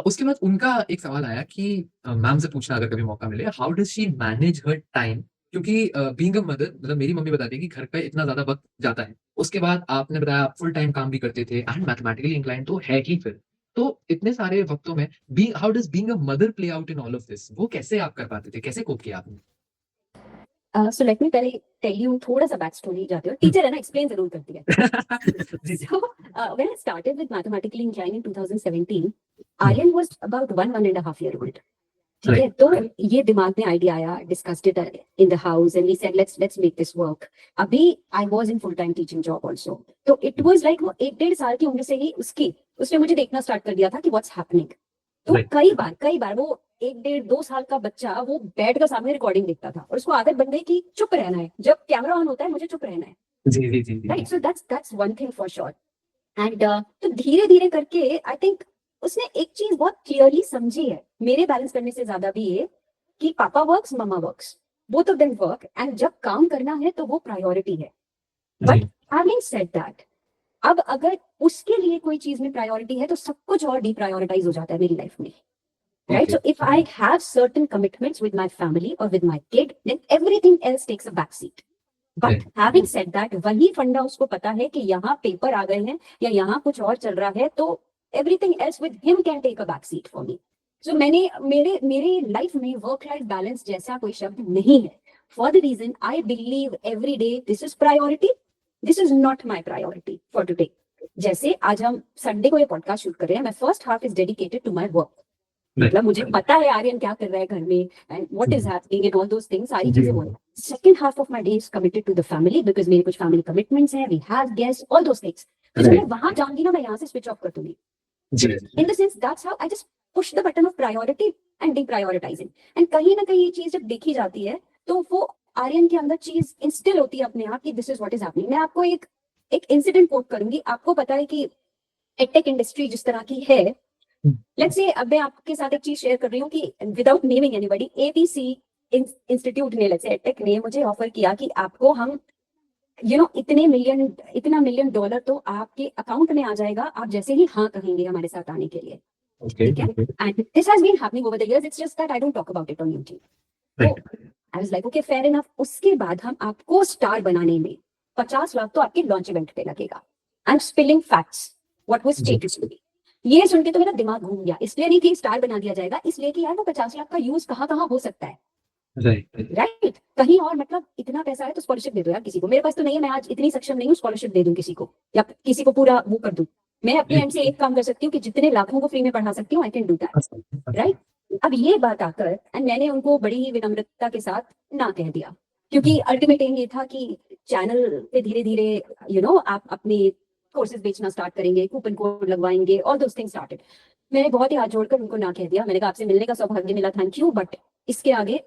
उसके बाद उनका एक सवाल आया कि मैम से पूछना अगर कभी मौका मिले, how does she manage her time. क्योंकि बीइंग अ मदर, मतलब मेरी मम्मी बताती है कि घर पे इतना ज्यादा वक्त जाता है. उसके बाद आपने बताया आप फुल टाइम काम भी करते थे एंड मैथमेटिकली इंक्लाइन तो है ही फिर. तो इतने सारे वक्तों में how does being a mother play out in all of this. वो कैसे आप कर पाते थे, कैसे कोप किया आपने? So let me पहले tell you थोड़ा सा बैक स्टोरी जाते हो. टीचर है ना, एक्सप्लेन जरूर करती है. जी जी. So when I started with mathematically inclined in 2017, Aryan was about 1.5 year old. ठीक है, तो ये दिमाग में आइडिया आया, discussed it in the house and we said let's make this work. अभी I was in full time teaching job also, तो it was like वो 1-1.5 साल की उम्र से ही उसने मुझे देखना स्टार्ट कर दिया था कि व्हाट्स हैपनिंग. तो Right. कई बार वो 1-1.5-2 साल का बच्चा वो बेड का सामने रिकॉर्डिंग देखता था और उसको आदत बन गई कि चुप रहना है, जब कैमरा ऑन होता है मुझे चुप रहना है. जी जी जी. Right, so that's one thing for sure. And तो धीरे धीरे करके आई थिंक उसने एक चीज बहुत क्लियरली समझी है, मेरे बैलेंस करने से ज्यादा भी ये कि पापा वर्क्स, मम्मा works, both of them work, and जब काम करना है तो वो प्रायोरिटी है. बट हैविंग सेड दैट, अब अगर उसके लिए कोई चीज में प्रायोरिटी है तो सब कुछ और डिप्रायोरिटाइज हो जाता है मेरी लाइफ में. Right, so if I have certain commitments with my family or with my kid, then everything else takes a back seat. But having said that, वही फंडा उसको पता है कि यहाँ पेपर आ गए हैं या यहाँ कुछ और चल रहा है, तो everything else with him can take a back seat for me. So मेरे लाइफ में वर्क लाइफ बैलेंस जैसा कोई शब्द नहीं है. For the reason I believe every day this is priority, this is not my priority for today. जैसे आज हम संडे को ये पॉडकास्ट शूट कर रहे हैं, my first half is dedicated to my work. मतलब मुझे पता है आर्यन क्या कर रहा है घर में and what is happening and all those things, सारी चीजें हो रही हैं. Second half of my day is committed to the family because मेरे कुछ फैमिली कमिटमेंट्स हैं, we have guest, all those things. तो जब मैं वहां जाऊंगी ना, मैं यहाँ से स्विच ऑफ कर दूंगी. In the sense that's how I just push the button of priority and deprioritising. And कहीं ना कहीं ये चीज जब देखी जाती है तो वो आर्यन के अंदर चीज इंस्टिल होती है अपने आप कि this is what is happening. मैं आपको एक इंसिडेंट कोट करूंगी. आपको पता है कि एडटेक इंडस्ट्री जिस तरह की है, लेट्स से अब मैं आपके साथ एक चीज शेयर कर रही हूँ कि without naming anybody, ABC institute ने, लेट्स से एडटेक ने मुझे ऑफर किया कि आपको हम इतना मिलियन डॉलर तो आपके अकाउंट में आ जाएगा आप जैसे ही हाँ कहेंगे हमारे साथ आने के लिए. ठीक है, and this has been happening over the years, it's just that I don't talk about it on YouTube. तो I was like okay fair enough. उसके बाद हम आपको स्टार बनाने में 50 लाख तो आपके लॉन्च इवेंट पे लगेगा. I am spilling facts what was stated to be. ये सुन के तो मेरा दिमाग घूम गया. इसलिए नहीं कि स्टार बना दिया जाएगा, इसलिए कि यार वो 50 लाख का यूज कहाँ हो सकता है. राइट, कहीं और, मतलब इतना पैसा है तो स्कॉलरशिप दे दो यार किसी को. मेरे पास तो नहीं है, मैं आज इतनी सक्षम नहीं हूँ स्कॉलरशिप दे दूं किसी को या किसी को पूरा वो कर दूं. मैं अपने एंड से एक काम कर सकती हूँ कि जितने लाखों को फ्री में पढ़ा सकती हूँ, आई कैन डू दैट. राइट, अब ये बात आकर एंड मैंने उनको बड़ी ही विनम्रता के साथ ना कह दिया, क्योंकि अल्टीमेट एम ये था कि चैनल पे धीरे धीरे आप अपने कोर्सेज बेचना स्टार्ट करेंगे, कूपन कोड लगवाएंगे, ऑल दोस थिंग्स स्टार्टेड. मैंने बहुत ही हाथ जोड़कर उनको ना कह दिया. मैंने कहा आपसे मिलने का सौभाग्य मिला, थैंक यू, बट इसके आगे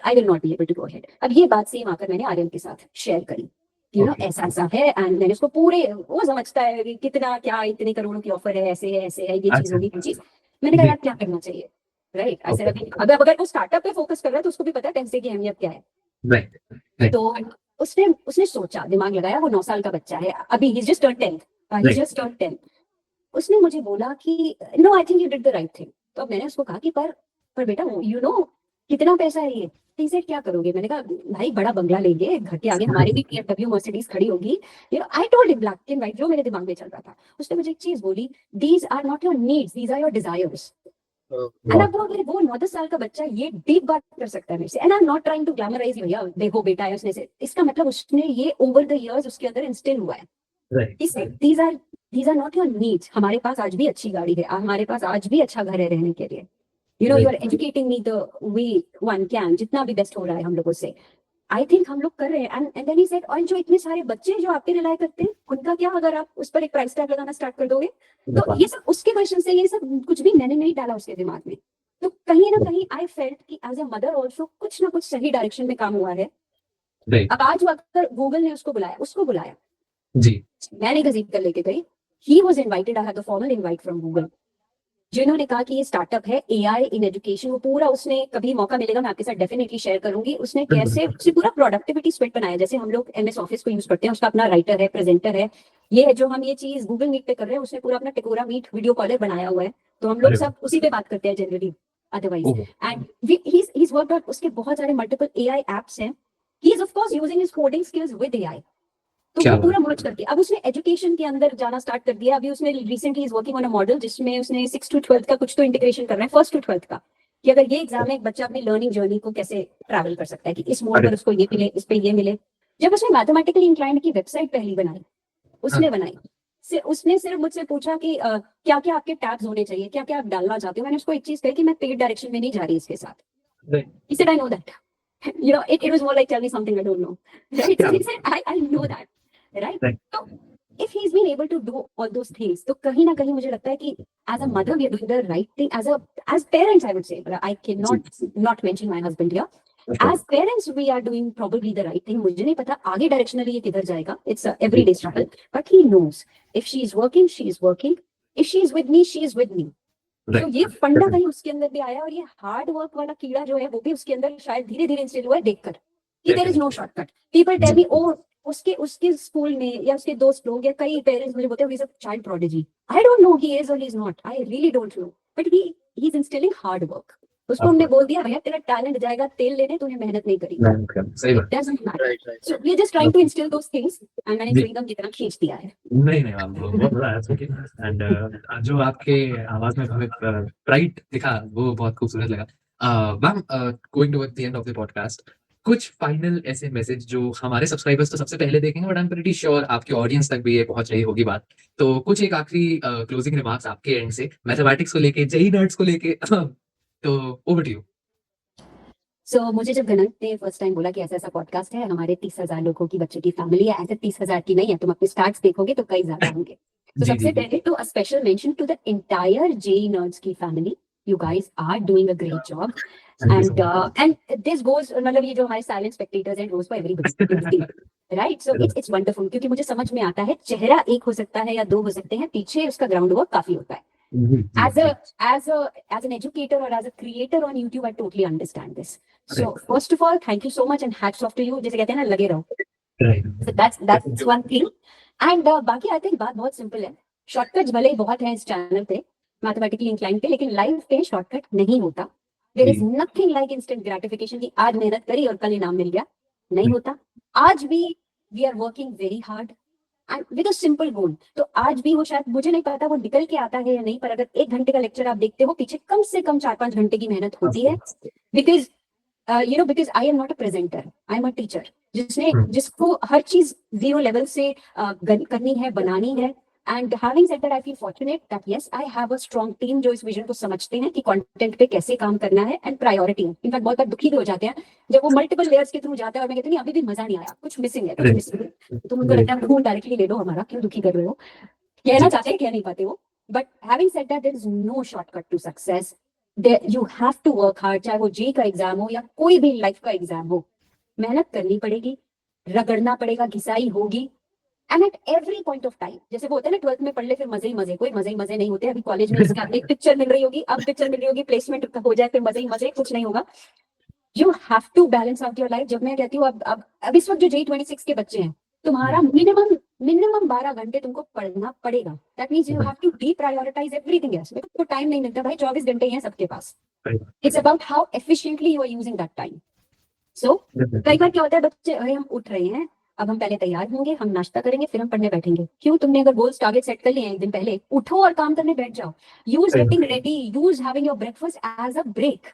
I will not be able to go ahead. अब ये बात सेम आकर मैंने आर्यन के साथ शेयर करी, ऐसा है, एंड मैंने उसको पूरे, वो समझता है कि कितना क्या इतने करोड़ों की ऑफर है, ऐसे है, ये चीज होगी, चीज. मैंने कहा यार क्या करना चाहिए. राइट, ऐसे अगर वो स्टार्टअप पे फोकस कर रहा है तो उसको भी पता है पैसे की अहमियत क्या है. तो उसने सोचा, दिमाग लगाया. वो 9 साल का बच्चा है अभी, ही जस्ट टर्न 10. उसने मुझे बोला कि no I think you did the right thing. तो अब मैंने उसको कहा कि पर बेटा कितना पैसा है ये. ही सेड क्या करोगे. मैंने कहा भाई बड़ा बंगला लेंगे, घर के आगे हमारे भी BMW मर्सिडीज खड़ी होगी. I told him black and white जो मेरे दिमाग में चल रहा था. उसने मुझे एक चीज बोली, these are not your needs, these are your desires. And अब वो 9-10 साल का बच्चा ये डीप बात कर सकता है मेरे से. And I am not trying to glamorise, भैया देखो बेटा है उसने से, इसका मतलब उसने ये ओवर द इयर्स उसके अंदर इंस्टिल हुआ है. These are not your needs. हमारे पास आज भी अच्छी गाड़ी है, हमारे पास आज भी अच्छा घर है रहने के लिए. You are educating me the way one can, जितना भी बेस्ट हो रहा है हम लोगों से. आई थिंक हम लोग कर रहे हैं एंड देन ही सेड, और जो इतने सारे बच्चे जो आप पे रिलाई करते हैं उनका क्या अगर आप उस पर एक प्राइस टैग लगाना स्टार्ट कर दोगे? तो ये सब उसके क्वेश्चन से, ये सब कुछ भी मैंने नहीं डाला उसके दिमाग में। तो कहीं ना कहीं आई फेल्ट कि एज अ मदर ऑल्सो कुछ ना कुछ सही डायरेक्शन में काम हुआ है। राइट अब आज वो अगर गूगल ने उसको बुलाया, जी मैंने घसीट कर लेके गई, he was invited, I had the formal invite from Google, जिन्होंने कहा कि ये स्टार्टअप है एआई इन एजुकेशन। वो पूरा उसने, कभी मौका मिलेगा मैं आपके साथ डेफिनेटली शेयर करूंगी, उसने कैसे उसने पूरा प्रोडक्टिविटी स्वेट बनाया। जैसे हम लोग एमएस ऑफिस को यूज करते हैं, उसका अपना राइटर है, प्रेजेंटर है। ये है जो हम ये चीज गूगल मीट पे कर रहे हैं, उसने पूरा अपना टिकोरा मीट वीडियो कॉलर बनाया हुआ है, तो हम लोग अरे सब उसी पे बात करते हैं generally otherwise. Oh and he is worked out, उसके बहुत सारे मल्टीपल एआई एप्स हैं। He is of course using his coding skills with AI. तो क्या वो बात पूरा मर्ज करके अब उसने एजुकेशन के अंदर जाना स्टार्ट कर दिया। अभी उसने recently is working on a model जिसमें उसने 6 to 12 का कुछ तो इंटीग्रेशन कर रहा है, 1st to 12th का, कि अगर ये एग्जाम है एक बच्चा अपनी लर्निंग जर्नी को कैसे ट्रैवल कर सकता है, कि इस मोड अरे पर उसको ये मिले, इस पे ये मिले। जब उसने मैथमेटिकली इंक्लाइंड की वेबसाइट पहली बनाई, उसने बनाई, उसने सिर्फ मुझसे पूछा कि क्या क्या आपके टैब्स होने चाहिए, क्या क्या आप डालना चाहते हो। मैंने उसको एक चीज कही कि मैं पेड डायरेक्शन में नहीं जा रही इसके साथ। Right He said, I know that. You know, it was more like, tell me something I don't know. Right? So he said, I know that. Right? Right. So if he's been able to do all those things, तो कहीं ना कहीं मुझे लगता है कि as a mother we are doing the right thing. As parents I would say, but I cannot not mention my husband here. As parents we are doing probably the right thing. मुझे नहीं पता आगे directionally ये किधर जाएगा. It's a everyday struggle. But he knows if she is working, she is working. If she is with me, she is with me. तो ये फंडा कहीं उसके अंदर भी आया, और ये हार्ड वर्क वाला कीड़ा जो है वो भी उसके अंदर शायद धीरे धीरे इंस्टिल हुआ है, देखकर कि there is no shortcut. People tell me, ओ उसके उसके स्कूल में या उसके दोस्त लोग या कई पेरेंट्स मुझे बोलते हैं he is a child prodigy. I don't know he is और he is not, I really don't know, but he is instilling hard work. उसको हमने बोल दिया भैया तेरा टैलेंट जाएगा तेल लेने, तूने मेहनत नहीं करी। सही बात It doesn't matter. Right, right. So we are just trying to instill those things, and मैंने जी च्युइंगम की तरह खींच दिया है। नहीं नहीं मैम बहुत बड़ा है ओके एंड जो आपके आवाज में हमें प्राइड दिखा वो बहुत खूबसूरत लगा ma'am going toward the end of the podcast कुछ फाइनल ऐसे मैसेज जो हमारे सब्सक्राइबर्स तो सबसे पहले देखेंगे but I am pretty sure आपके ऑडियंस तक भी ये पहुंच रही होगी बात तो कुछ एक आखिरी क्लोजिंग रिमार्क्स आपके एंड से मैथमेटिक्स को लेके जेई नर्ड्स को लेके तो ओवर टू यू सो मुझे जब गणन ने फर्स्ट टाइम बोला कि ऐसा ऐसा पॉडकास्ट है, हमारे 30,000 लोगों की बच्चों की फैमिली है, ऐसे 30,000 की नहीं है, तुम अपने स्टार्ट्स देखोगे तो कई ज्यादा होंगे। तो जी जी सबसे जी पहले तो a special mention to the entire JEE nerds की फैमिली, you guys are doing a great job. Thank you so and this goes, मतलब ये जो हमारे साइलेंट स्पेक्टेटर्स हैं, goes for everybody, right? So it's wonderful, क्योंकि मुझे समझ में आता है चेहरा एक हो सकता है या दो हो सकते हैं, पीछे उसका ग्राउंड वर्क काफी होता है। As an educator or as a creator on YouTube, I totally understand this. So first of all, thank you so much and hats off to you. जैसे कहते हैं ना, लगे रहो। So that's one thing. And बाकी I think बात बहुत simple है। शॉर्टकट्स भले ही बहुत हैं इस चैनल पे, मैथमेटिकली इंक्लाइन पे, लेकिन लाइफ पे शॉर्टकट नहीं होता। There is nothing like instant gratification कि आज मेहनत करी और कल इनाम मिल गया, नहीं होता। आज भी we are working very hard and with a simple goal. तो आज भी वो, शायद मुझे नहीं पता वो निकल के आता है या नहीं, पर अगर 1 घंटे का लेक्चर आप देखते हो, पीछे कम से कम 4-5 घंटे की मेहनत होती है। Because because I am not a presenter, I am a teacher. जिसको हर चीज 0 लेवल से करनी है, बनानी है। And having said that, I feel fortunate that yes, I have a strong team जो इस विजन को समझते हैं कि कंटेंट पे कैसे काम करना है एंड प्रायोरिटी। इनफैक्ट बहुत बार दुखी भी हो जाते हैं जब वो मल्टीपल लेयर्स के थ्रू जाते हैं और मैं कहती हूँ अभी भी मजा नहीं आया, कुछ मिसिंग है, कुछ मिसिंग है। तो उनको लगता है फोन डायरेक्टली ले लो हमारा, क्यों दुखी कर रहे हो, कहना चाहते हैं, कह नहीं पाते वो। But having said that, there is no shortcut to success. You have to work hard, चाहे वो जे का एग्जाम हो या कोई भी लाइफ का एग्जाम हो, मेहनत करनी पड़ेगी, रगड़ना पड़ेगा, घिसाई होगी। And at every point of time, जैसे वो होता है ना 12th में पढ़ ले फिर मजे ही मजे, कोई मजे ही मजे नहीं होते। अभी कॉलेज में इसका एक पिक्चर मिल रही होगी, अब पिक्चर मिल रही होगी, प्लेसमेंट हो जाए फिर मजे ही मजे, कुछ नहीं होगा। You have to balance out your life. जब मैं कहती हूँ अब इस वक्त जो J26 के बच्चे हैं, तुम्हारा मिनिमम 12 घंटे तुमको पढ़ना पड़ेगा। That means you have to deprioritise everything else. मेरे को टाइम नहीं मिलता भाई, 24 घंटे ही हैं सबके पास। It's about how efficiently you are using that time. So कई बार क्या होता है, बच्चे अरे हम उठ रहे हैं, अब हम पहले तैयार होंगे, हम नाश्ता करेंगे, फिर हम पढ़ने बैठेंगे। क्यों? तुमने अगर गोल्स टारगेट सेट कर लिए हैं एक दिन पहले, उठो और काम करने बैठ जाओ। Use getting ready, use having your breakfast as a break.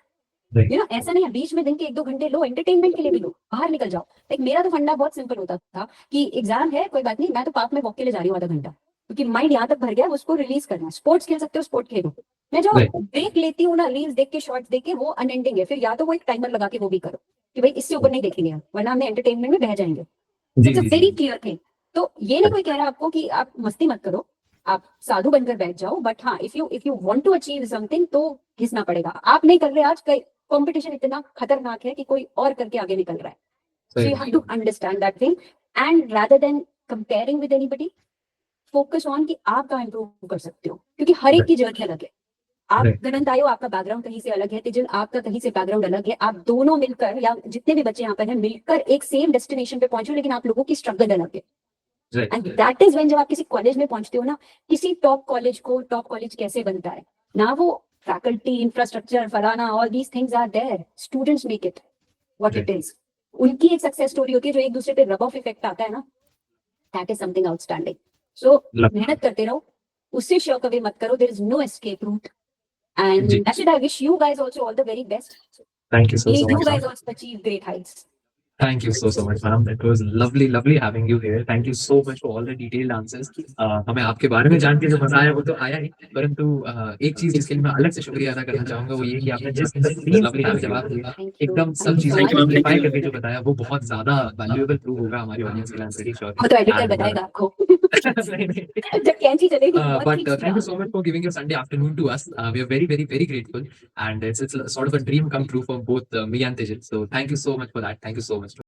You know, ऐसा नहीं है बीच में दिन के 1-2 घंटे लो, एंटरटेनमेंट के लिए भी लो, बाहर निकल जाओ। लाइक मेरा तो फंडा बहुत सिंपल होता था कि एग्जाम है कोई बात नहीं, मैं तो पार्क में वॉक के लिए जा रही हूँ आधा घंटा, क्योंकि माइंड यहाँ तक भर गया, उसको रिलीज करना है। स्पोर्ट्स खेल सकते हो, स्पोर्ट खेलो। मैं जो ब्रेक लेती हूँ ना, रील्स देख के, शॉर्ट्स देख के, वो अनएंडिंग है, फिर या तो वो एक टाइमर लगा के वो भी करो। कि भाई इससे ऊपर नहीं देखेंगे हम, वरना हमने एंटरटेनमेंट में बह जाएंगे। जी इट्स अ जी वेरी जी क्लियर थिंग। तो ये नहीं कोई कह रहा आपको कि आप मस्ती मत करो, आप साधु बनकर बैठ जाओ, बट हाँ if you want to achieve something तो घिसना पड़ेगा। आप नहीं कर रहे आज, कई कंपटीशन इतना खतरनाक है कि कोई और करके आगे निकल रहा है। So you have to understand that thing, and rather than comparing with anybody, focus on कि आप कहाँ improve कर सकते हो, क्योंकि हर एक की जर्नी अलग है। आप Right. गगन आयो, आपका बैकग्राउंड कहीं से अलग है, तेजल आपका कहीं से बैकग्राउंड अलग है, आप दोनों मिलकर या जितने भी बच्चे यहाँ पर हैं मिलकर एक सेम डेस्टिनेशन पे पहुंचो, लेकिन आप लोगों की स्ट्रगल अलग है। Right. And that is when जब आप किसी कॉलेज में पहुंचते हो ना, किसी टॉप कॉलेज को टॉप कॉलेज कैसे बनता है ना, वो फैकल्टी इंफ्रास्ट्रक्चर फलाना all these things are there, students make it what it is. उनकी एक सक्सेस स्टोरी होती है, जो एक दूसरे पे रब ऑफ इफेक्ट आता है ना, that is something outstanding. So Love. मेहनत करते रहो, उससे शॉक अवे मत करो, there is no escape route. And जी that's it, I wish you guys also all the very best. Thank you so May you much guys also achieve great heights. Thank you so much, ma'am. It was lovely having you here. Thank you so much for all the detailed answers. हमें आपके बारे में जान के जो मजा आया वो तो आया ही, परंतु एक चीज जिसके लिए मैं अलग से शुक्रिया अदा करना चाहूंगा वो ये कि आपने जिस तरीन सवाल जवाब दिया, Thank you. एकदम सब Thank you so चीजें Thank you, ma'am. Simplify Thank you. करके जो बताया वो बहुत ज्यादा वैल्यूएबल प्रूव होगा हमारी ऑडियंस के लिए, आई एम प्रीटी श्योर। वो तो एडिटर बताएगा आपको जब कैंची चलेगी बहुत But खींच thank you रहा। so much for giving your Sunday afternoon to us. We are very grateful, and it's sort of a dream come true for both me and Tejal. So thank you so much for that. Thank you so much.